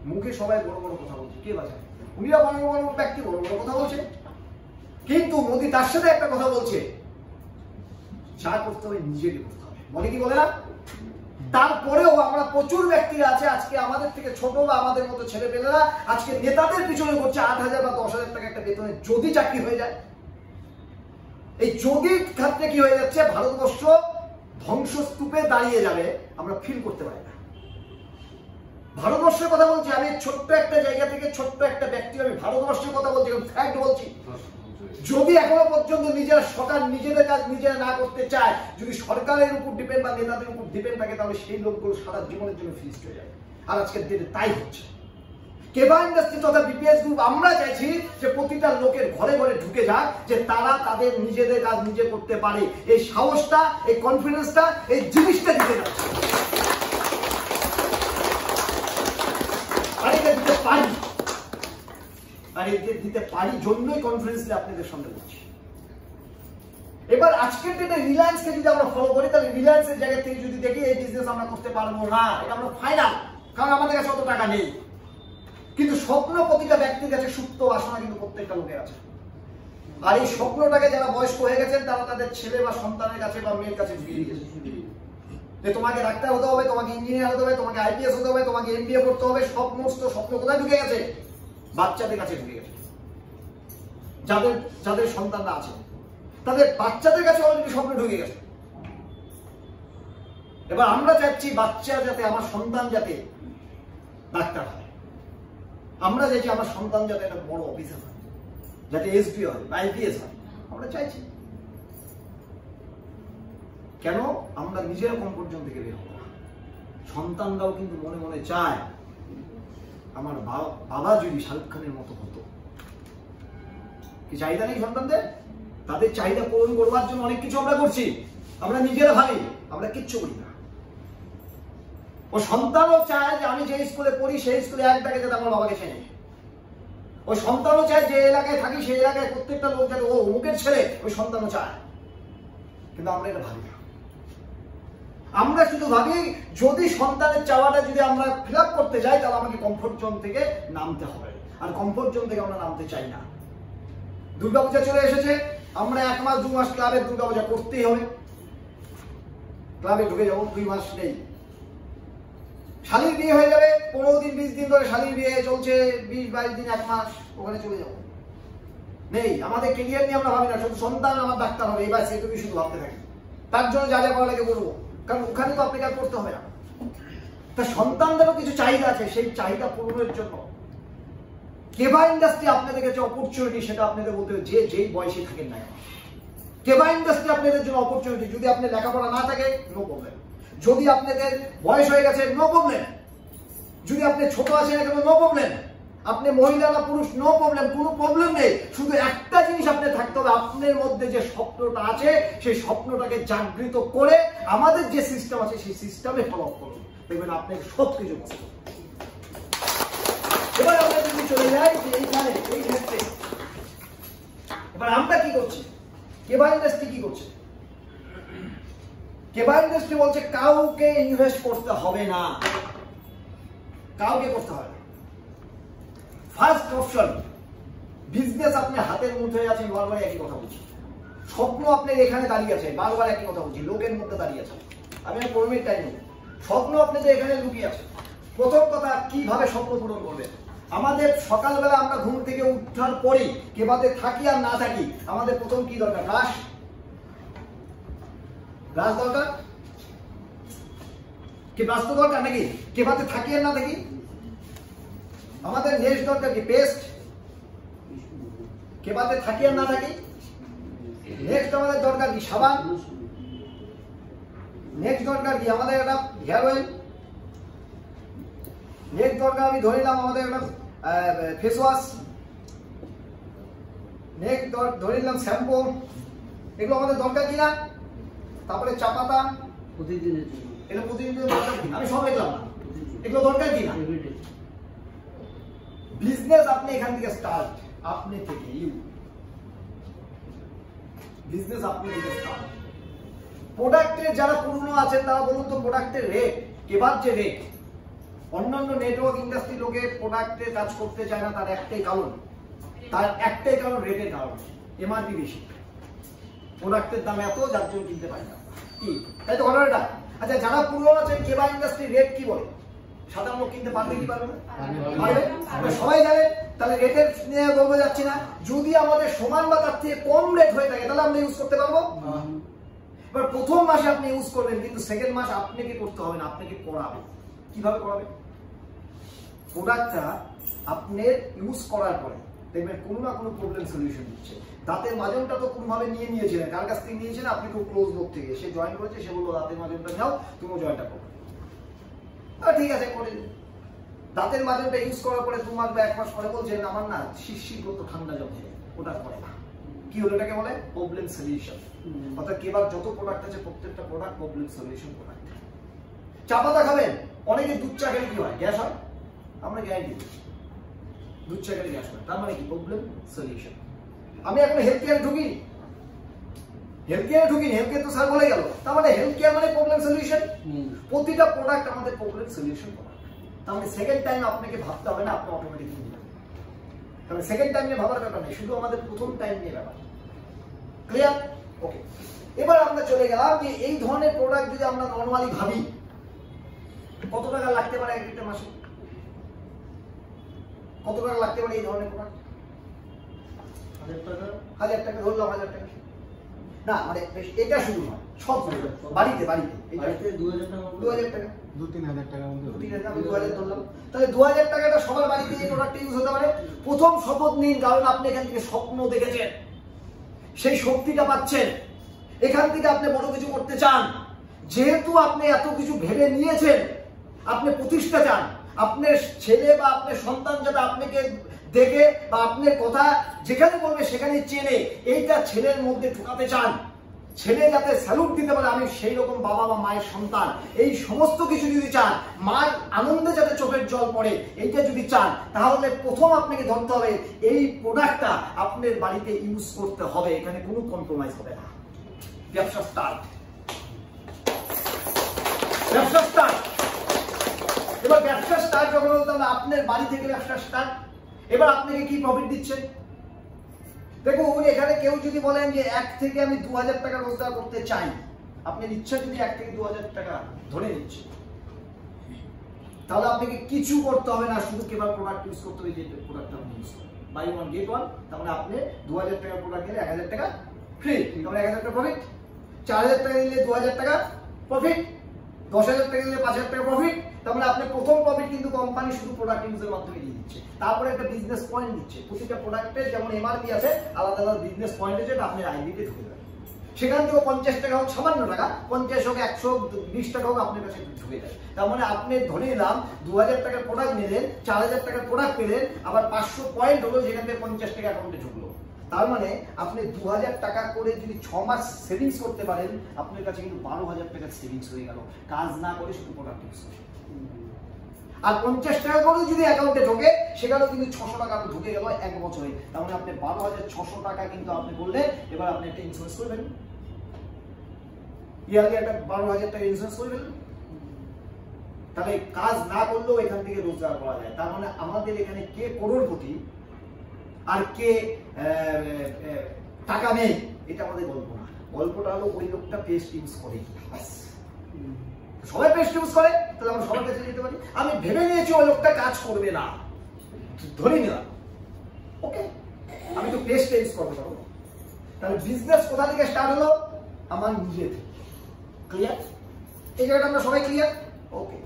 মুখে সবাই বড় বড় কথা বলছে, কে বাঁচায়? উনিরা বড় বড় ব্যক্তি বড় বড় কথা বলছে, কিন্তু মোদী তার সাথে একটা কথা বলছে, যা করতে হবে নিজেকে করতে হবে, বলে কি বলে না? তারপরেও আমরা প্রচুর ব্যক্তিরা আছে আজকে আমাদের থেকে ছোট বা আমাদের মতো ছেলেপেলেরা আজকে নেতাদের পিছনে করছে 8,000 বা 10,000 টাকা একটা বেতনে যদি চাকরি হয়ে যায়। এই যদি ক্ষেত্রে কি হয়ে যাচ্ছে, ভারতবর্ষ ধ্বংসস্তূপে দাঁড়িয়ে যাবে, আমরা ফিল করতে পারি না। ভারতবর্ষের কথা বলছি, আমি ছোট্ট একটা জায়গা থেকে ছোট্ট একটা ব্যক্তি, আমি ভারতবর্ষের কথা বলছি, ফ্যাক্ট বলছি। যদি এখনো পর্যন্ত নিজেরা সরকার নিজেদের কাজ নিজেরা না করতে চায়, যদি সরকারের উপর ডিপেন্ড বা নেতাদের উপর ডিপেন্ড থাকে, তাহলে সেই লোকগুলো সারা জীবনের জন্য ফিস্ট হয়ে যাবে। আর আজকের দিনে তাই হচ্ছে। কেবা ইন্ডাস্ট্রি তথা বিপিএস গ্রুপ আমরা চাইছি যে প্রতিটা লোকের ঘরে ঘরে ঢুকে যাক, যে তারা তাদের নিজেদের কাজ নিজে করতে পারে। এই সাহসটা, এই কনফিডেন্সটা, এই জিনিসটা দিতে যাচ্ছে, আর এটা দিতে পারি, আর এটা দিতে পারি জন্যই কনফিডেন্সলি আপনাদের সামনে বলছি। এবার আজকের ডেটে রিলায়েন্সকে যদি আমরা ফলো করি, তাহলে রিলায়েন্সের জায়গা থেকে যদি দেখি এই বিজনেস আমরা করতে পারবো না, এটা আমরা ফাইনাল, কারণ আমাদের কাছে অত টাকা নেই। কিন্তু স্বপ্ন প্রতিটা ব্যক্তির কাছে সুপ্ত বাসনা কিন্তু প্রত্যেকটা লোকের আছে। আর এই স্বপ্নটাকে যারা বয়স্ক হয়ে গেছেন, তারা তাদের ছেলে বা সন্তানের কাছে বা মেয়ের কাছে ঝুলিয়ে দিয়েছে। যে তোমাকে ডাক্তার হতে হবে, তোমাকে ইঞ্জিনিয়ার হতে হবে, তোমাকে আইপিএস হতে হবে, তোমাকে এমবিএ করতে হবে, সমস্ত স্বপ্ন কোথায় ঢুকে গেছে? বাচ্চাদের কাছে ঢুকে গেছে। যাদের যাদের সন্তানরা আছে তাদের বাচ্চাদের কাছে অলরেডি স্বপ্ন ঢুকে গেছে। এবার আমরা চাচ্ছি বাচ্চা যাতে, আমার সন্তান যাতে ডাক্তার হয়, আমরা চাইছি আমার সন্তান যাতে একটা বড় অফিসার হয়, যাতে এসপি হয়, আইপিএস হয়, আমরা চাইছি। কেন? আমরা নিজেরা কমফোর্ট থেকে বের হবো না। সন্তানরাও কিন্তু মনে মনে চায় আমার বাবা যদি শাহরুখ খানের মতো হতো। কি চাহিদা নেই সন্তানদের? তাদের চাহিদা পূরণ করবার জন্য অনেক কিছু আমরা করছি, আমরা নিজেরা ভাবি, আমরা কিচ্ছু করি না। ও সন্তানও চায় যে আমি যে স্কুলে পড়ি সেই স্কুলে এক ডাকে যাতে আমার বাবাকে চেনে। ওই সন্তানও চায় যে এলাকায় থাকি সেই এলাকায় প্রত্যেকটা লোক যাতে ও অমুকের ছেলে, ওই সন্তানও চায়। কিন্তু আমরা এটা ভাবি না। আমরা শুধু ভাবি যদি সন্তানের চাওয়াটা যদি আমরা ফিল আপ করতে যাই তাহলে আমাকে কমফোর্ট জোন থেকে নামতে হবে, আর কমফোর্ট জোন থেকে আমরা নামতে চাই না। দুর্গাপূজা চলে এসেছে, আমরা 1 মাস 2 মাস ক্লাবের দুর্গাপূজা করতেই হবে, ক্লাবে ঢুকে যাবো। 2 মাস নেই, শালীর বিয়ে হয়ে যাবে, 15 দিন 20 দিন ধরে শালীর বিয়ে চলছে, 20-22 দিন 1 মাস, ওখানে চলে যাবো। নেই, আমাদের ক্যারিয়ার নিয়ে আমরা ভাবি না, শুধু সন্তান আমার ডাক্তার হবে এবার সেটুকু শুধু ভাবতে থাকি। তার জন্য যা যা করা লাগে করবো, কারণ ওখানে তো আপনাকে আর করতে হবে না। তা সন্তানদেরও কিছু চাহিদা আছে, সেই চাহিদা পূরণের জন্য কেবা ইন্ডাস্ট্রি আপনাদের কাছে অপরচুনিটি, সেটা আপনাদের বলতে হবে যে যেই বয়সে থাকেন না। কেবা ইন্ডাস্ট্রি আপনাদের জন্য অপরচুনিটি। যদি আপনি লেখাপড়া না থাকে, নো প্রবলেম। যদি আপনাদের বয়স হয়ে গেছে, নো প্রবলেম। যদি আপনি ছোট আছেন কেন, নো প্রবলেম। আপনি মহিলা না পুরুষ, নো প্রবলেম, কোনো প্রবলেম নেই। শুধু একটা জিনিস আপনার থাকতে হবে, আপনার মধ্যে যে স্বপ্নটা আছে সেই স্বপ্নটাকে জাগৃত করে আমাদের যে সিস্টেম আছে সেই সিস্টেমে ফলো আপ করুন, দেখবেন আপনি সব কিছু পসিবল। এবার আমরা যদি চলে যাই যে এইখানে, এই ক্ষেত্রে এবার আমরা কি করছি? কেবা ইন্ডাস্ট্রি কি করছে? কেবা ইন্ডাস্ট্রি বলছে কাউকে ইনভেস্ট করতে হবে না, কাউকে করতে হবে না। ফার্স্ট অপশন, বিজনেস আপনি হাতের মুঠোয় আছেন, বারবার একই কথা বলছি। স্বপ্ন আপনার এখানে দাঁড়িয়ে আছে, বারবার একই কথা বলছি, লোকের মধ্যে দাঁড়িয়ে আছে। আমি আর 5 মিনিট টাইম নেব। স্বপ্ন আপনাদের এখানে লুকিয়ে আছে। প্রথম কথা, কিভাবে স্বপ্ন পূরণ করবেন? আমাদের সকালবেলা আমরা ঘুম থেকে উঠার পরই কেবাতে থাকি আর না থাকি, আমাদের প্রথম কি দরকার? ব্রাশ দরকার কি? ব্রাশ তো দরকার নাকি? কেবাতে থাকি আর না থাকি আমাদের নেক্সট দরকার কি? পেস্ট। কেবাতে থাকি আর না থাকি নেক্সট আমাদের দরকার কি? সাবান। নেক্সট দরকার কি? আমাদের একটা হেয়ার অয়েল। নেক্সট দরকার আমি ধরে নিলাম আমাদের একটা ফেস ওয়াশ। নেক্সট ধরে নিলাম শ্যাম্পু। এগুলো আমাদের দরকার কিনা? তারপরে চা পাতা, প্রতিদিনের জন্য এটা প্রতিদিনের দরকার কিনা? আমি সব দেখলাম না, এগুলো দরকার কিনা? বিজনেস আপনি এখান থেকে স্টার্ট, আপনি থেকে বিজনেস আপনি থেকে স্টার্ট। প্রোডাক্টের যারা পুরনো আছেন তারা বলুন তো প্রোডাক্টের রেট, কেবার যে রেট। অন্যান্য নেটওয়ার্ক ইন্ডাস্ট্রি লোকে প্রোডাক্টের কাজ করতে চায় না, তার একটাই কারণ, রেটের কারণ। এমআরপি বেশি, প্রোডাক্টের দাম এত, যার জন্য কিনতে পারি না, কি তাই তো ঘটনাটা? আচ্ছা, যারা পুরনো আছেন কেবা ইন্ডাস্ট্রি রেট কি বলে? সাধারণ লোক কিনতে পারবে কি পারবে না? পারবে, সবাই জানে। তাহলে রেটের নিয়ে বলবো যাচ্ছি না। যদি আমাদের সমান বা তার থেকে কম রেট হয়ে থাকে তাহলে আমরা ইউজ করতে পারবো। এবার প্রথম মাসে আপনি ইউজ করবেন, কিন্তু সেকেন্ড মাস আপনাকে করতে হবে না, আপনাকে করাবে। কিভাবে করাবে? প্রোডাক্টটা আপনি ইউজ করার পরে দেখবেন কোনো না কোনো প্রবলেম সলিউশন দিচ্ছে। দাঁতের মাজনটা তো কোনোভাবে নিয়েছিলেন, কার কাছ থেকে নিয়েছিলেন? আপনি খুব ক্লোজ লোক থেকে, সে জয়েন করেছে, সে বললো দাঁতের মাজনটা নাও, তুমিও জয়েনটা করো। ঠিক আছে, করে দিন। দাঁতের মাজনটা ইউজ করার পরে 2 মাস বা 1 মাস পরে বলছেন আমার না শিরশির করতো, ঠান্ডা জমছে, ওটা করে না। কি হলো? এটাকে বলে প্রবলেম সলিউশন। অর্থাৎ কেবার যত প্রোডাক্ট আছে প্রত্যেকটা প্রোডাক্ট প্রবলেম সলিউশন প্রোডাক্ট। চা পাতা খাবেন, অনেকে দুধ চা খেলে কি হয়? গ্যাস হয়। আমরা গ্যারান্টি দিচ্ছি দুধ চা খেলে গ্যাস হয়, তার মানে কি? Problem solution. আমি এখন হেলথ কেয়ারে ঢুকি, হেলথ কেয়ার তো স্যার বলে গেল, তার মানে হেলথ কেয়ার মানে প্রবলেম সলিউশন। প্রতিটা প্রোডাক্ট আমাদের প্রবলেম সলিউশন প্রোডাক্ট। তার মানে সেকেন্ড টাইম আপনাকে ভাবতে হবে না, আপনি অটোমেটিক নিয়ে যাবেন। তাহলে সেকেন্ড টাইম নিয়ে ভাবার ব্যাপার নেই, শুধু আমাদের প্রথম টাইম নিয়ে ব্যাপার। ক্লিয়ার? ওকে। এবার আমরা চলে গেলাম যে এই ধরনের প্রোডাক্ট যদি আমরা নর্মালি ভাবি, কত টাকা লাগতে পারে এক একটা মাসে? কত টাকা লাগতে পারে এই ধরনের প্রোডাক্ট? 1000 টাকা ধরলাম, 1000 টাকা না, মানে এটা শুধু নয়, সব বাড়িতে 2000 টাকা, 2-3 হাজার টাকার মধ্যে 2000 ধরলাম। তাহলে 2000 টাকাটা সবার বাড়িতে এই প্রোডাক্ট ইউজ হতে পারে। প্রথম শপথ নিন, কারণ আপনি এখান থেকে স্বপ্ন দেখেছেন, সেই শক্তিটা পাচ্ছেন, এখান থেকে আপনি বড় কিছু করতে চান। যেহেতু আপনি এত কিছু ভেবে নিয়েছেন, আপনি প্রতিষ্ঠা চান, আপনার ছেলে বা আপনার সন্তান যাতে আপনাকে দেখে বা আপনার কথা যেখানে বলবে সেখানে চেনে, এইটা ছেলের মধ্যে ঢোকাতে চান, ছেলে যাতে স্যালুট দিতে পারে আমি সেই রকম বাবা বা মায়ের সন্তান, এই সমস্ত কিছু যদি চান, মার আনন্দে যাতে চোখের জল পড়ে, এইটা যদি চান, তাহলে প্রথম আপনাকে ধরতে হবে এই প্রোডাক্টটা আপনার বাড়িতে ইউজ করতে হবে। এখানে কোনো কম্প্রোমাইজ হবে না। ব্যবসা স্টার্ট, ব্যবসা স্টার্ট। এবার ব্যবসা স্টার্ট যখন হলো, তাহলে আপনার বাড়ি থেকে ব্যবসা স্টার্ট। এবার আপনাকে কি প্রফিট দিচ্ছে দেখুন, এখানে কেউ যদি বলেন যে 1 থেকে আমি 2000 টাকা রোজগার করতে চাই, আপনার ইচ্ছা যদি 1 থেকে 2000 টাকা ধরে নিচ্ছে, তাহলে আপনাকে কিছু করতে হবে না, শুধু কেবল প্রোডাক্ট ইউজ করতে হবে, যে প্রোডাক্টটা আপনি ইউজ করেন, বাই ওয়ান গেট ওয়ান। তার মানে আপনি 2000 টাকার প্রোডাক্ট নিলে 1000 টাকা ফ্রি, তাহলে 1000 টাকা প্রফিট। 4000 টাকা নিলে 2000 টাকা প্রফিট, 10,000 টাকা নিলে 5000 টাকা প্রফিট। তার মানে আপনি প্রথম প্রফিট কিন্তু কোম্পানি শুধু প্রোডাক্ট ইউজের মাধ্যমে দিয়ে দিচ্ছে, তারপরে একটা বিজনেস পয়েন্ট দিচ্ছে। প্রতিটা প্রোডাক্টের যেমন এমআরপি আছে, আলাদা আলাদা বিজনেস পয়েন্ট আছে, এটা আপনার আইডিতে ঢুকে যাবে। সেখান থেকে 50 টাকা হোক, সামান্য টাকা, 50 হোক, 120 টাকা হোক, আপনার কাছে ঢুকে যায়। তার মানে আপনি ধরে নিলাম 2000 টাকার প্রোডাক্ট নিলেন, 4000 টাকার প্রোডাক্ট পেলেন, আবার 500 পয়েন্ট হলো, যেখান থেকে 50 টাকা অ্যাকাউন্টে ঢুকলো। তার মানে আপনি 2000 টাকা করে যদি 6 মাস সেভিংস করতে পারেন, আপনার কাছে কিন্তু 12,000 টাকার সেভিংস হয়ে গেল, কাজ না করে শুধু প্রোডাক্ট ইউজ করে। আর 50 টাকা করে যদি অ্যাকাউন্টে ঢোকে, সেখানেও কিন্তু 600 টাকা ঢুকে গেল 1 বছরে। তার মানে আপনি 12,600 টাকা কিন্তু আপনি বললে, এবার আপনি একটা ইন্স্যুরেন্স করবেন, ইয়ারলি একটা 12,000 টাকা ইন্স্যুরেন্স করবেন। তাহলে কাজ না করলেও এখান থেকে রোজগার করা যায়। তার মানে আমাদের এখানে কে করোড়পতি আর কে টাকা নেই, এটা আমাদের গল্প না। গল্পটা হলো ওই লোকটা পেস্ট ইউজ করে কিনা, সবাই পেস্ট ইউজ করে, তাহলে আমরা সবার কাছে যেতে পারি। আমি ভেবে নিয়েছি ওই লোকটা কাজ করবে না, ধরে নিলাম, ওকে, আমি তো পেস্ট ইউজ করতে পারবো। তাহলে বিজনেস কোথা থেকে স্টার্ট হলো? আমার নিজে থেকে। ক্লিয়ার? এই জায়গাটা আমরা সবাই ক্লিয়ার? ওকে,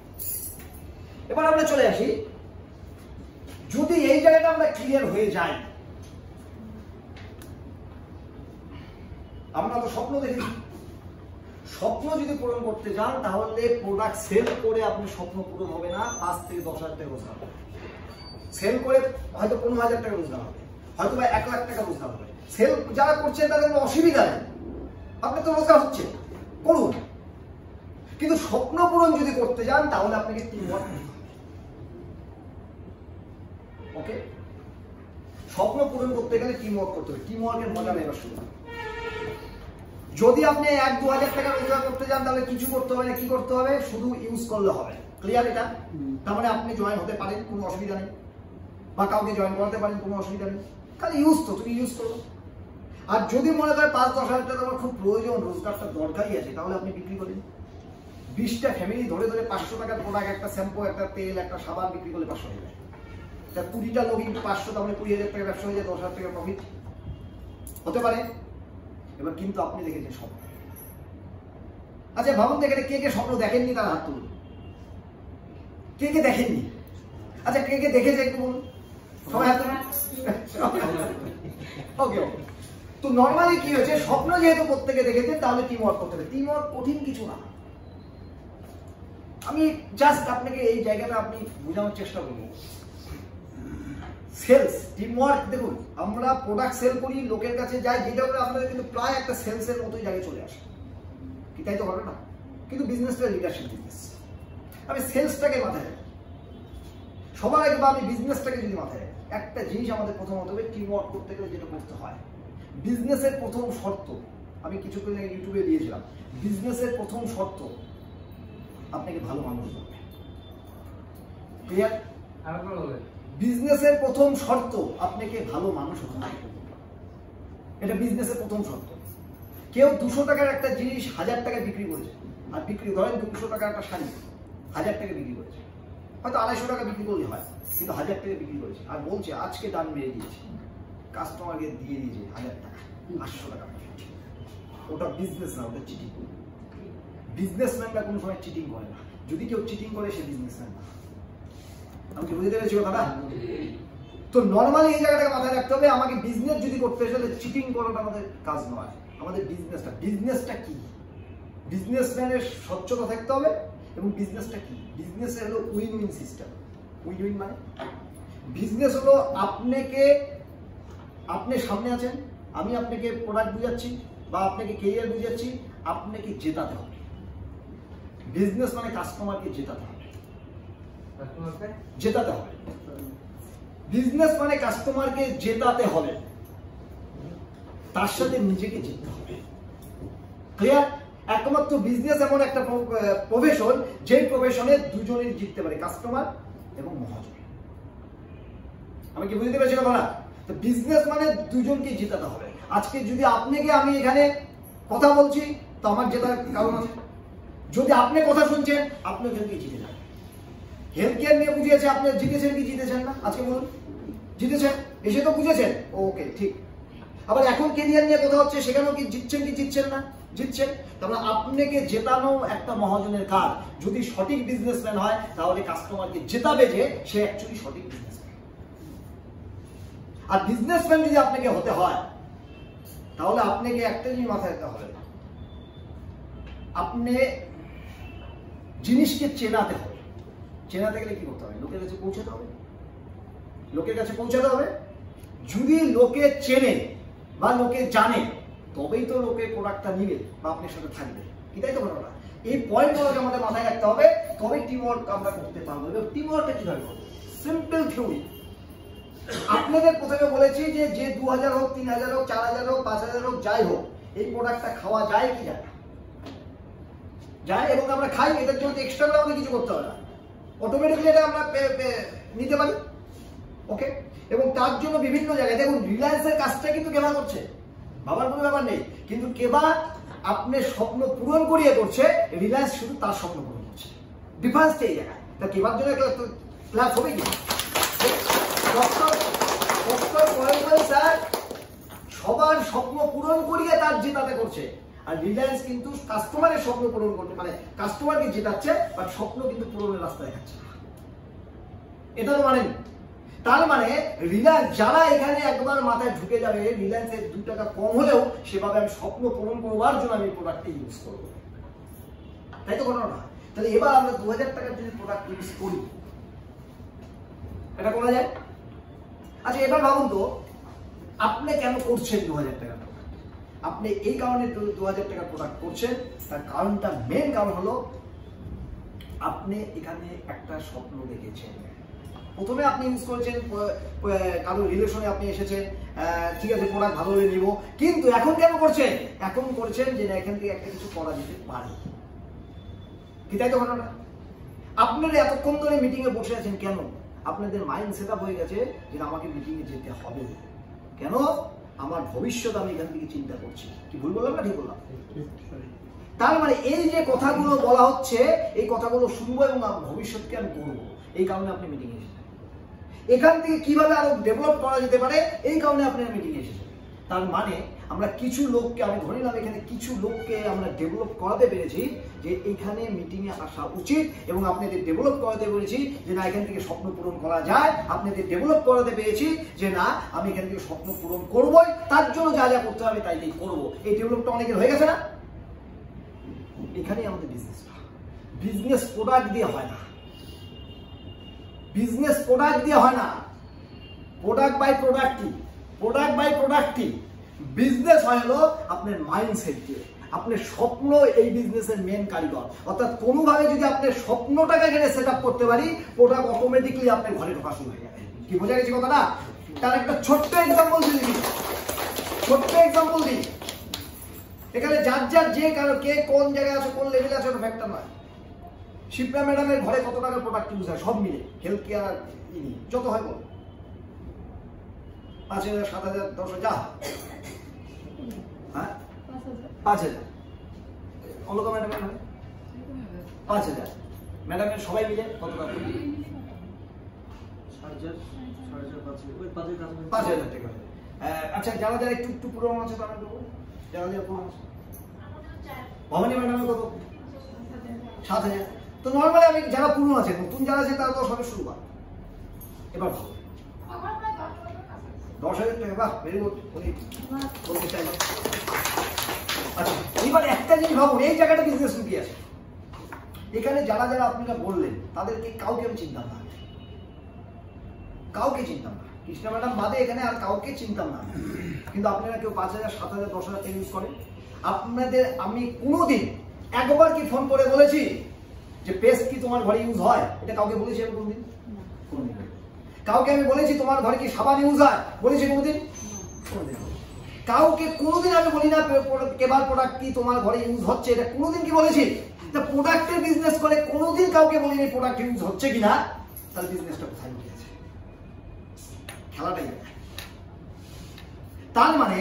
এবার আমরা চলে আসি, যদি এই জায়গাটা আমরা ক্লিয়ার হয়ে যাই, আমরা তো স্বপ্ন দেখেছি, স্বপ্ন যদি পূরণ করতে যান, তাহলে প্রোডাক্ট সেল করে আপনি স্বপ্ন পূরণ হবে না। 5 থেকে 10,000 টাকা রোজগার হবে, সেল করে হয়তো 15,000 টাকা রোজগার হবে, হয়তো বা 1 লাখ টাকা রোজগার হবে। সেল যারা করছেন তাদের কোনো অসুবিধা নেই, আপনি তো রোজগার হচ্ছে, করুন। কিন্তু স্বপ্ন পূরণ যদি করতে যান, তাহলে আপনাকে টিম ওয়ার্ক করতে হবে। ওকে, স্বপ্ন পূরণ করতে গেলে টিম ওয়ার্ক করতে হবে। টিম ওয়ার্কের মজা নেবার শুরু। যদি আপনি 1-2 হাজার টাকা রোজগার করতে যান, তাহলে কিছু করতে হবে না, কি করতে হবে? শুধু ইউজ করলে হবে। ক্লিয়ার এটা? তার মানে আপনি জয়েন হতে পারেন, কোনো অসুবিধা নেই, বা কাউকে জয়েন করাতে পারেন, কোনো অসুবিধা নেই, খালি ইউজ তো তুমি ইউজ করো। আর যদি মনে করেন 5-10 হাজার টাকা তোমার খুব প্রয়োজন, রোজগারটা দরকারই আছে, তাহলে আপনি বিক্রি করেন। 20টা ফ্যামিলি ধরে ধরে 500 টাকার প্রোডাক্ট, একটা শ্যাম্পু, একটা তেল, একটা সাবান বিক্রি করলে 500 হয়ে যায়। 20টা লোক 500, তার মানে 20,000 টাকা ব্যবসা হয়ে যায়, 10,000 টাকা প্রফিট হতে পারে। এবার কিন্তু আপনি দেখেছেন স্বপ্ন। আচ্ছা ভাবুন, দেখেন কে কে স্বপ্ন দেখেননি, তার হাত তুলুন। কে কে দেখেননি? আচ্ছা কে কে দেখেছে একটু বলুন, সবাই হাত তুলুন। ওকে ওকে, তো নর্মালি কি হয়েছে, স্বপ্ন যেহেতু প্রত্যেকে দেখেছে, তাহলে টিম ওয়ার্ক করতে হবে। টিম ওয়ার্ক কঠিন কিছু না, আমি জাস্ট আপনাকে এই জায়গাটা আপনি বোঝানোর চেষ্টা করবো। সেলস, টিম ওয়ার্ক, দেখুন আমরা প্রোডাক্ট সেল করি, লোকের কাছে যাই, যেটা করে আমাদের কিন্তু প্রায় একটা সেলসের মতোই জায়গায় চলে আসে, কি তাই তো হবে না? কিন্তু বিজনেসটা লিডারশিপ বিজনেস। আমি সেলসটাকে মাথায় রাখি সবার আগে, বা আমি বিজনেসটাকে যদি মাথায় রাখি, একটা জিনিস আমাদের প্রথমত হবে, টিম ওয়ার্ক করতে গেলে যেটা করতে হয়, বিজনেসের প্রথম শর্ত, আমি কিছুক্ষণ আগে ইউটিউবে দিয়েছিলাম, বিজনেসের প্রথম শর্ত আপনাকে ভালো মানুষ হবে। ক্লিয়ার? বিজনেসের প্রথম শর্ত আপনাকে ভালো মানুষ হতে হবে, এটা বিজনেসের প্রথম শর্ত। কেউ 200 টাকার একটা জিনিস 1000 টাকায় বিক্রি করেছে, আর বিক্রি ধরেন 200 টাকার একটা শাড়ি 1000 টাকা বিক্রি করেছে, হয়তো 250 টাকা বিক্রি করলে হয়, কিন্তু 1000 টাকা বিক্রি করেছে আর বলছে আজকে দাম বেড়ে দিয়েছে, কাস্টমারকে দিয়ে দিয়েছে 1000 টাকা 800 টাকা। ওটা বিজনেস না, ওটা চিটিং। বিজনেসম্যানরা কোনো সময় চিটিং করে না, যদি কেউ চিটিং করে সে বিজনেসম্যান না। আমি কি বুঝতে পেরেছি কথাটা? তো নর্মালি এই জায়গাটাকে মাথায় রাখতে হবে, আমাকে বিজনেস যদি করতে হয় তাহলে চিটিং করাটা আমাদের কাজ নয়। আমাদের বিজনেসটা কি? বিজনেসম্যানের স্বচ্ছতা থাকতে হবে। এবং বিজনেসটা কি? বিজনেস হলো win win system. Win win মানে বিজনেস হলো আপনি সামনে আছেন, আমি আপনাকে প্রোডাক্ট বুঝাচ্ছি বা আপনাকে কেরিয়ার বুঝাচ্ছি, আপনাকে জেতাতে হবে। বিজনেস মানে কাস্টমারকে জেতাতে হবে, জেতাতে হবে। বিজনেস মানে কাস্টমারকে জেতাতে হবে, তার সাথে নিজেকে জিততে হবে। ক্লিয়ার? একমাত্র বিজনেস এমন একটা প্রফেশন যে প্রফেশনে দুজনেই জিততে পারে, কাস্টমার এবং মহাজন। আমি কি বুঝতে পেরেছি না? তো বিজনেস মানে দুজনকে জেতাতে হবে। আজকে যদি আপনাকে আমি এখানে কথা বলছি তো আমার জেতার কারণ আছে, যদি আপনি কথা শুনছেন আপনি ওখানকে জিতে যান। হেলথ কেয়ার নিয়ে বুঝিয়েছে, আপনি জিতেছেন কি জিতেছেন না? আজকে বলুন, জিতেছেন, এসে তো বুঝেছেন, ওকে ঠিক। আবার এখন কেরিয়ার নিয়ে কথা হচ্ছে, সেখানেও কি জিতছেন কি জিতছেন না? জিতছেন। তাহলে আপনাকে জেতানো একটা মহাজনের কাজ। যদি সঠিক বিজনেসম্যান হয় তাহলে কাস্টমারকে জেতাবে যে সে অ্যাকচুয়ালি সঠিক বিজনেসম্যান। আর বিজনেসম্যান যদি আপনাকে হতে হয় তাহলে আপনাকে একটা জিনিস মাথায় রাখতে হবে, আপনি জিনিসকে চেনাতে হবে। চেনাতে গেলে কি করতে হবে? লোকের কাছে পৌঁছাতে হবে। লোকের কাছে পৌঁছাতে হবে। যদি লোকে চেনে বা লোকে জানে তবেই তো লোকে প্রোডাক্টটা নিবে বা আপনার সাথে থাকবে, কি তাই তো ঘটনা? এই পয়েন্টগুলোকে আমাদের মাথায় রাখতে হবে, তবে টিম ওয়ার্ক আমরা করতে পারবো। টিম ওয়ার্কটা কিভাবে করবো? Simple theory. আপনাদের প্রথমে বলেছি যে 2000 হোক, 3000 হোক, 4000 হোক, 5000 হোক, যাই হোক, এই প্রোডাক্টটা খাওয়া যায় কি যায়? যায়, এবং আমরা খাই। এটার জন্য এক্সট্রা করে আমাদের কিছু করতে হবে না, অটোমেটিকলি এটা আমরা নিতে পারি। ওকে, এবং তার জন্য বিভিন্ন জায়গায় দেখুন, রিলায়েন্সের কাজটা কিন্তু কেবা করছে, ভাবার কোনো ব্যাপার নেই, কিন্তু কেবা আপনার স্বপ্ন পূরণ করিয়ে করছে, রিলায়েন্স শুধু তার স্বপ্ন পূরণ করছে। ডিফারেন্সটা এই জায়গায়। তা কেবার জন্য ক্লাস হবে কি? স্যার সবার স্বপ্ন পূরণ করিয়ে তার জেতাতে করছে, আর রিলায়েন্স কিন্তু কাস্টমারের স্বপ্ন পূরণ করছে, মানে কাস্টমারকে জেতাচ্ছে, বাট স্বপ্ন কিন্তু পূরণের রাস্তা দেখাচ্ছে। এটা তো মানেন? তার মানে রিলায়েন্স যারা এখানে একবার মাথায় ঢুকে যাবে, রিলায়েন্সের 2 টাকা কম হলেও সেভাবে আমি স্বপ্ন পূরণ করবার জন্য আমি প্রোডাক্টটা ইউজ করবো, তাই তো ঘটনা? তাহলে এবার আমরা 2000 টাকার যদি প্রোডাক্ট ইউজ করি, এটা করা যায়? আচ্ছা এবার ভাবুন তো, আপনি কেন করছেন 2000 টাকার প্রোডাক্ট? আপনি এই কারণে 2000 টাকার প্রোডাক্ট করছেন, তার কারণটা, মেন কারণ হলো আপনি এখানে একটা স্বপ্ন দেখেছেন। প্রথমে আপনি ইউজ করেছেন, কারো রিলেশনে আপনি এসেছেন, ঠিক আছে প্রোডাক্ট ভালো হয়ে নিব, কিন্তু এখন কেন করছেন? এখন করছেন যে না, এখান থেকে একটা কিছু করা যেতে পারে, কি তাই তো ঘটনা? আপনারা এতক্ষণ ধরে মিটিং এ বসে আছেন কেন? আপনাদের মাইন্ড সেট আপ হয়ে গেছে যে আমাকে মিটিং এ যেতে হবে। কেন? আমার ভবিষ্যৎ আমি এখান থেকে চিন্তা করছি। কি ভুল বললাম না ঠিক বললাম? তার মানে এই যে কথাগুলো বলা হচ্ছে, এই কথাগুলো শুনবো এবং ভবিষ্যৎকে আমি করবো, এই কারণে আপনি মিটিং এ এসেছেন। এখান থেকে কিভাবে আরো ডেভেলপ করা যেতে পারে, এই কারণে আপনারা মিটিং এ এসেছেন। তার মানে আমরা কিছু লোককে, আমি ধরে নিলাম এখানে কিছু লোককে আমরা ডেভেলপ করাতে পেরেছি যে এখানে মিটিং এ আসা উচিত, এবং আপনাদের ডেভেলপ করাতে পেরেছি যে না, এখান থেকে স্বপ্ন পূরণ করা যায়। আপনাদের ডেভেলপ করাতে পেরেছি যে না, আমি এখান থেকে স্বপ্ন পূরণ করবোই, তার জন্য যা যা করতে হবে তাই করবো। এই ডেভেলপটা অনেকের হয়ে গেছে না? এখানেই আমাদের বিজনেসটা। বিজনেস প্রোডাক্ট দিয়ে হয় না, বিজনেস প্রোডাক্ট দিয়ে হয় না, প্রোডাক্ট বাই প্রোডাক্টই, প্রোডাক্ট বাই প্রোডাক্টই। বিজনেস হয় হলো আপনার মাইন্ডসেট দিয়ে। আপনার স্বপ্ন এই বিজনেসের মেন কারিগর। অর্থাৎ কোনোভাবে যদি আপনার স্বপ্নটাকে এখানে সেট আপ করতে পারি, প্রোডাক্ট অটোমেটিকলি আপনার ঘরে ঢোকা শুরু হয়ে যাবে। কি বোঝা গেছে কথাটা? তার একটা ছোট্ট এক্সাম্পল দিই, ছোট্ট এক্সাম্পল দিই। এখানে যার যার যে কারো কে কোন জায়গায় আছে, কোন লেভেলে আছে, ওটা ফ্যাক্টর নয়। শিপ্রা ম্যাডামের ঘরে কত টাকার প্রোডাক্ট ইউজ হয় সব মিলে, হেলথ কেয়ার যত হয় বল, 5000, 7000, 10,000, যা, হ্যাঁ 5,000 অলকা ম্যাডামের 5,000 ম্যাডামের সবাই মিলে কত টাকা? 5,000 টাকা। আচ্ছা যারা যারা একটু একটু পুরনো আছে তারা দেবো, যারা যারা পুরনো আছে ভবানী ম্যাডামের কত? 7,000। তো নর্মালি আমি যারা পুরনো আছে, নতুন যারা আছে তারা তো সবে শুরু কর। এবার ভালো 10,000 টাকা, বাহ ভেরি গুড। বলতে চাই আচ্ছা এবার একটা জিনিস ভাবুন, এই জায়গাটা বিজনেস লুকিয়ে আছে। এখানে যারা যারা আপনারা বললেন তাদেরকে কাউকে আমি চিনতাম না, কাউকে চিনতাম না, কৃষ্ণা ম্যাডাম বাদে এখানে আর কাউকে চিনতাম না। কিন্তু আপনারা কেউ 5,000, 7,000, 10,000 টাকা ইউজ করেন। আপনাদের আমি কোনোদিন একবার কি ফোন করে বলেছি যে পেস্ট কি তোমার ঘরে ইউজ হয়? এটা কাউকে বলেছি আমি কোনোদিন? কোনোদিন। কাউকে আমি বলেছি তোমার ঘরে কি সাবান ইউজ হয়? বলেছি কোনোদিন? কোনোদিন। কাউকে কোনোদিন আমি বলি না কেবার প্রোডাক্ট কি তোমার ঘরে ইউজ হচ্ছে, এটা কোনোদিন কি বলেছি? তা প্রোডাক্টের বিজনেস করে কোনোদিন কাউকে বলিনি প্রোডাক্ট ইউজ হচ্ছে কিনা, তার বিজনেসটা কোথায় গিয়েছে? খেলাটাই তার মানে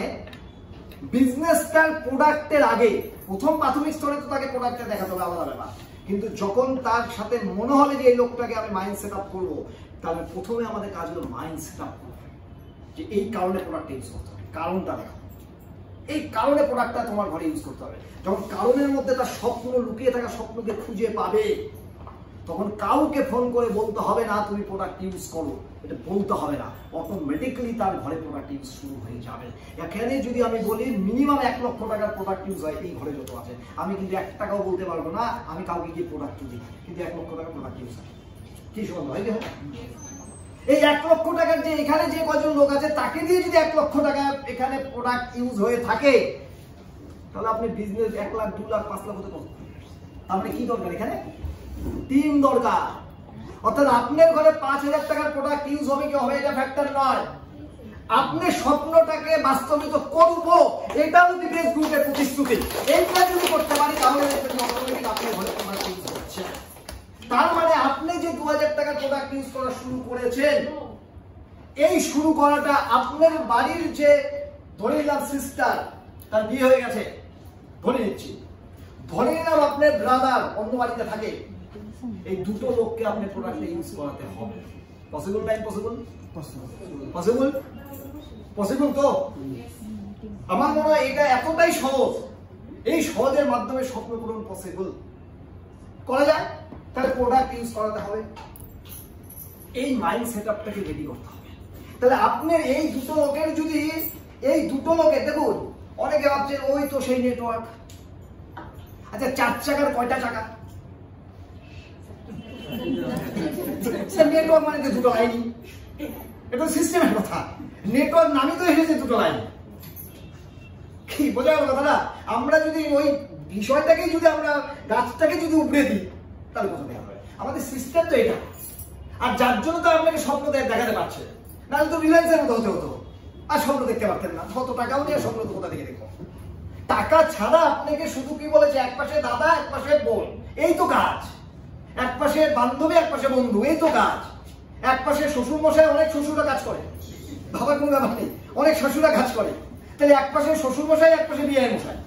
বিজনেসটার প্রোডাক্টের আগে প্রথম প্রাথমিক স্তরে তো তাকে প্রোডাক্টটা দেখাতে হবে, আলাদা ব্যাপার। কিন্তু যখন তার সাথে মনে হলে যে এই লোকটাকে আমি মাইন্ড সেট আপ করবো, তাহলে প্রথমে আমাদের কাজ হলো মাইন্ড সেট আপ করবো যে এই কারণে প্রোডাক্ট ইউজ করতে হবে, কারণটা দেখাবো, এই কারণে প্রোডাক্টটা তোমার ঘরে ইউজ করতে হবে। যখন কারণের মধ্যে তার স্বপ্ন লুকিয়ে থাকা স্বপ্নকে খুঁজে পাবে, তখন কাউকে ফোন করে বলতে হবে না তুমি প্রোডাক্ট ইউজ করো, এটা বলতে হবে না, অটোমেটিক্যালি তার ঘরে প্রোডাক্ট ইউজ শুরু হয়ে যাবে। এখানে যদি আমি বলি মিনিমাম 1 লক্ষ টাকার প্রোডাক্ট ইউজ হয় এই ঘরে যত আছে, আমি কিন্তু 1 টাকাও বলতে পারবো না আমি কাউকে গিয়ে প্রোডাক্ট দিই, কিন্তু 1 লক্ষ টাকার প্রোডাক্ট ইউজ হয়। কি সম্ভব হয়? এই 1 লক্ষ টাকার যে এখানে যে কজন লোক আছে তাকে দিয়ে যদি 1 লক্ষ টাকা এখানে প্রোডাক্ট ইউজ হয়ে থাকে, তাহলে আপনি বিজনেস 1 লাখ, 2 লাখ, 5 লাখ হতে পারবেন। আপনি কি দরকার? এখানে টিম দরকার। অর্থাৎ আপনার ঘরে 5,000 টাকার প্রোডাক্ট ইউজ হবে কি হবে এটা ফ্যাক্টর নয়, আপনি স্বপ্নটাকে বাস্তবিত করব এটা যদি বিজনেস গ্রুপের প্রতিশ্রুতি, এইটা যদি করতে পারি তাহলে অটোমেটিক আপনার ঘরে প্রোডাক্ট ইউজ হচ্ছে। তার মানে আপনি যে 2,000 টাকার প্রোডাক্ট ইউজ করা শুরু করেছেন, এই শুরু করাটা আপনার বাড়ির যে ধরে নিলাম সিস্টার তার বিয়ে হয়ে গেছে, ধরে নিচ্ছি, ধরে নিলাম আপনার ব্রাদার অন্য বাড়িতে থাকে, এই দুটো লোককে আপনি প্রোডাক্টে ইউজ করাতে হবে। Possible time? Possible? Possible? Possible তো? আমার মনে হয় এটা এতটাই সহজ, এই সহজের মাধ্যমে স্বপ্ন পূরণ পসিবল করা যায়। তাহলে প্রোডাক্ট ইউজ করাতে হবে, এই মাইন্ড সেটআপটাকে রেডি করতে হবে। তাহলে আপনার এই দুটো লোকের যদি, এই দুটো লোকের দেখুন অনেকে ভাবছেন ওই তো সেই নেটওয়ার্ক। আচ্ছা 4 চাকার কয়টা চাকা? নেটওয়ার্ক মানে তো দুটো লাইনই, এটা সিস্টেমের কথা। নেটওয়ার্ক নামই তো এসেছে দুটো লাইন। কি বোঝা গেল কথাটা? আমরা যদি ওই বিষয়টাকে যদি আমরা গাছটাকে যদি উপড়ে দিই তাহলে কোথা থেকে হবে? আমাদের সিস্টেম তো এটা। আর যার জন্য তো আপনাকে স্বপ্ন দেখাতে পারছে, নাহলে তো রিলায়েন্সের মতো হতে হতো, আর স্বপ্ন দেখতে পারতেন না। কত টাকাও নিয়ে স্বপ্ন তো কোথা থেকে দেখবো? টাকা ছাড়া আপনাকে শুধু কি বলেছে, এক পাশে দাদা এক পাশে বোন, এই তো কাজ। এক পাশে বান্ধবী এক পাশে বন্ধু, এই তো কাজ। এক পাশে শ্বশুর মশাই, অনেক শ্বশুররা কাজ করে, ভাবার কোনো ব্যাপার নেই, অনেক শ্বশুররা কাজ করে। তাহলে এক পাশে শ্বশুর মশাই এক পাশে বিয়ে মশাই,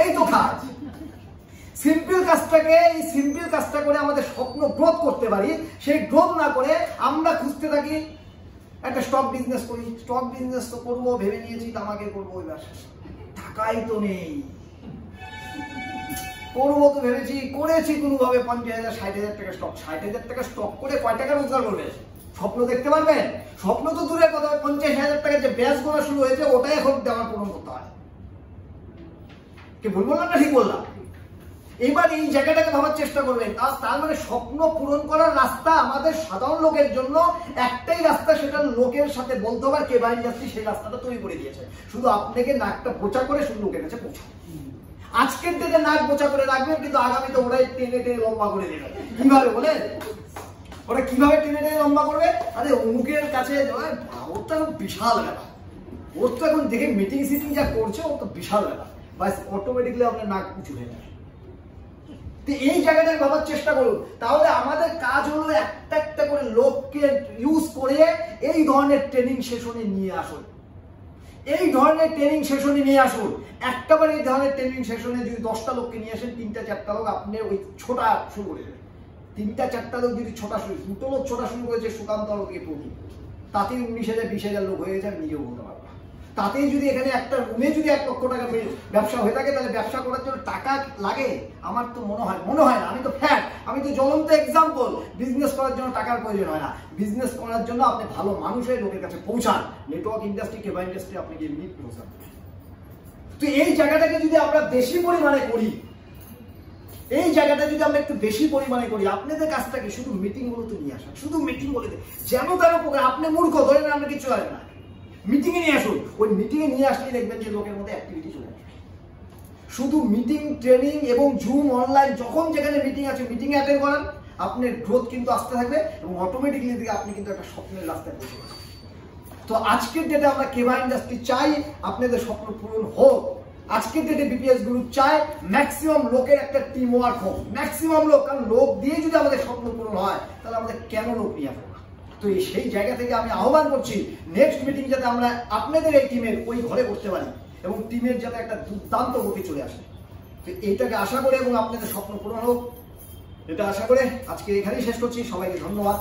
এই তো কাজ। সিম্পল কাজটাকে, এই সিম্পল কাজটা করে আমাদের স্বপ্ন গ্রোথ করতে পারি। সেই গ্রোথ না করে আমরা খুঁজতে থাকি একটা স্টক বিজনেস করি, স্টক বিজনেস তো করবো ভেবে নিয়েছি, তামাকে করবো, ওই ব্যবসা টাকাই তো নেই। করবো তো ভেবেছি, করেছি কোনোভাবে 50,000, 60,000 টাকা স্টক। 60,000 টাকা স্টক করে কয় টাকা রোজগার করবে? স্বপ্ন দেখতে পারবেন? স্বপ্ন তো দূরের কথা, 50,000 টাকার যে ব্যাচ গোনা শুরু হয়েছে ওটাই এখন দেওয়ার পূরণ করতে হয়। কি ভুল বললাম না ঠিক বললাম? এবার এই জায়গাটাকে ভাবার চেষ্টা করবেন। তার মানে স্বপ্ন পূরণ করার রাস্তা আমাদের সাধারণ লোকের জন্য একটাই রাস্তা, সেটা লোকের সাথে বলতে হবে কে বাইরে যাচ্ছি, সেই রাস্তাটা তৈরি করে দিয়েছে। শুধু আপনাকে নাকটা বোচা করে শুধু লোকের কাছে পৌঁছান। আজকের থেকে নাক বোচা করে রাখবেন, কিন্তু আগামীতে ওরাই টেনে টেনে লম্বা করে দেবে। কিভাবে বলে? ওরা কিভাবে টেনে টেনে লম্বা করবে? আরে অমুকের কাছে ওর তো এখন বিশাল ব্যাপার, ওর তো এখন দেখে মিটিং সিটিং যা করছে ওর তো বিশাল ব্যাপার, বাস অটোমেটিকলি আপনার নাক উঁচু হয়ে যাবে। এই জায়গাটাকে ভাবার চেষ্টা করুন। তাহলে আমাদের কাজ হলো একটা একটা করে লোককে ইউজ করে এই ধরনের ট্রেনিং সেশনে নিয়ে আসুন। এই ধরনের ট্রেনিং সেশনে নিয়ে আসুন। একটাবার এই ধরনের ট্রেনিং সেশনে যদি 10টা লোককে নিয়ে আসেন, 3-4টা লোক আপনি ওই ছোটা শুরু করে দেবেন। 3-4টা লোক যদি ছোটা শুরু, 2টো লোক ছোটা শুরু করেছে সুকান্ত থেকে প্রদীপ, তাতেই 19,000-20,000 লোক হয়ে যায়, নিজেও বলতে পারবো। তাতেই যদি এখানে একটা রুমে যদি 1 লক্ষ টাকা ব্যবসা হয়ে থাকে, তাহলে ব্যবসা করার জন্য টাকা লাগে? আমার তো মনে হয় না। আমি তো ফ্যাক্ট, আমি তো জ্বলন্ত এক্সাম্পল। বিজনেস করার জন্য টাকার প্রয়োজন হয় না। বিজনেস করার জন্য আপনি ভালো মানুষের লোকের কাছে পৌঁছান। নেটওয়ার্ক ইন্ডাস্ট্রি, কেবা ইন্ডাস্ট্রি আপনি গিয়ে মিট পৌঁছান। তো এই জায়গাটাকে যদি আমরা বেশি পরিমাণে করি, এই জায়গাটা যদি আমরা একটু বেশি পরিমাণে করি, আপনাদের কাজটাকে শুধু মিটিং গুলোতে নিয়ে আসা, শুধু মিটিং গুলোতে যেন তার উপকার। আপনি মূর্খ ধরে না, আমরা কিছু আসবে না, মিটিং এ নিয়ে আসুন। ওই মিটিং এ নিয়ে আসলে দেখবেন যে লোকের মধ্যে অ্যাক্টিভিটি চলে আসবে। শুধু মিটিং, ট্রেনিং এবং জুম অনলাইন, যখন যেখানে মিটিং আছে মিটিং এ অ্যাটেন্ড করান, আপনার গ্রোথ কিন্তু আসতে থাকবে এবং অটোমেটিক্যালি দিকে আপনি কিন্তু একটা স্বপ্নের রাস্তায় পৌঁছে যাবেন। তো আজকের ডেটে আমরা কেবা ইন্ডাস্ট্রি চাই আপনাদের স্বপ্ন পূরণ হোক। আজকের ডেটে বিপিএস গ্রুপ চায় ম্যাক্সিমাম লোকের একটা টিম ওয়ার্ক হোক, ম্যাক্সিমাম লোক। কারণ লোক দিয়ে যদি আমাদের স্বপ্ন পূরণ হয়, তাহলে আমাদের কেন লোক নিয়ে আসবো? তো সেই জায়গা থেকে আমি আহ্বান করছি, নেক্সট মিটিং যাতে আমরা আপনাদের এই টিমের ওই ঘরে করতে পারি এবং টিমের যাতে একটা দুর্দান্ত গতি চলে আসে। তো এইটাকে আশা করে এবং আপনাদের স্বপ্ন পূরণ হোক, এটা আশা করে আজকে এখানেই শেষ করছি। সবাইকে ধন্যবাদ।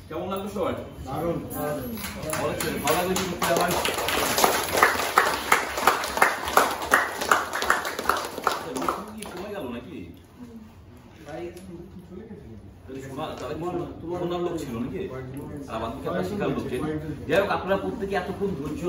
কেমন লাগলো সবাই? দারুণ। ভালো লাগলো কি করতে আমার কমে গেল নাকি? তোমার লোক ছিল নাকি? আর বাকি শেখার লোক। যাই হোক, আপনারা প্রত্যেকে এতক্ষণ ধৈর্য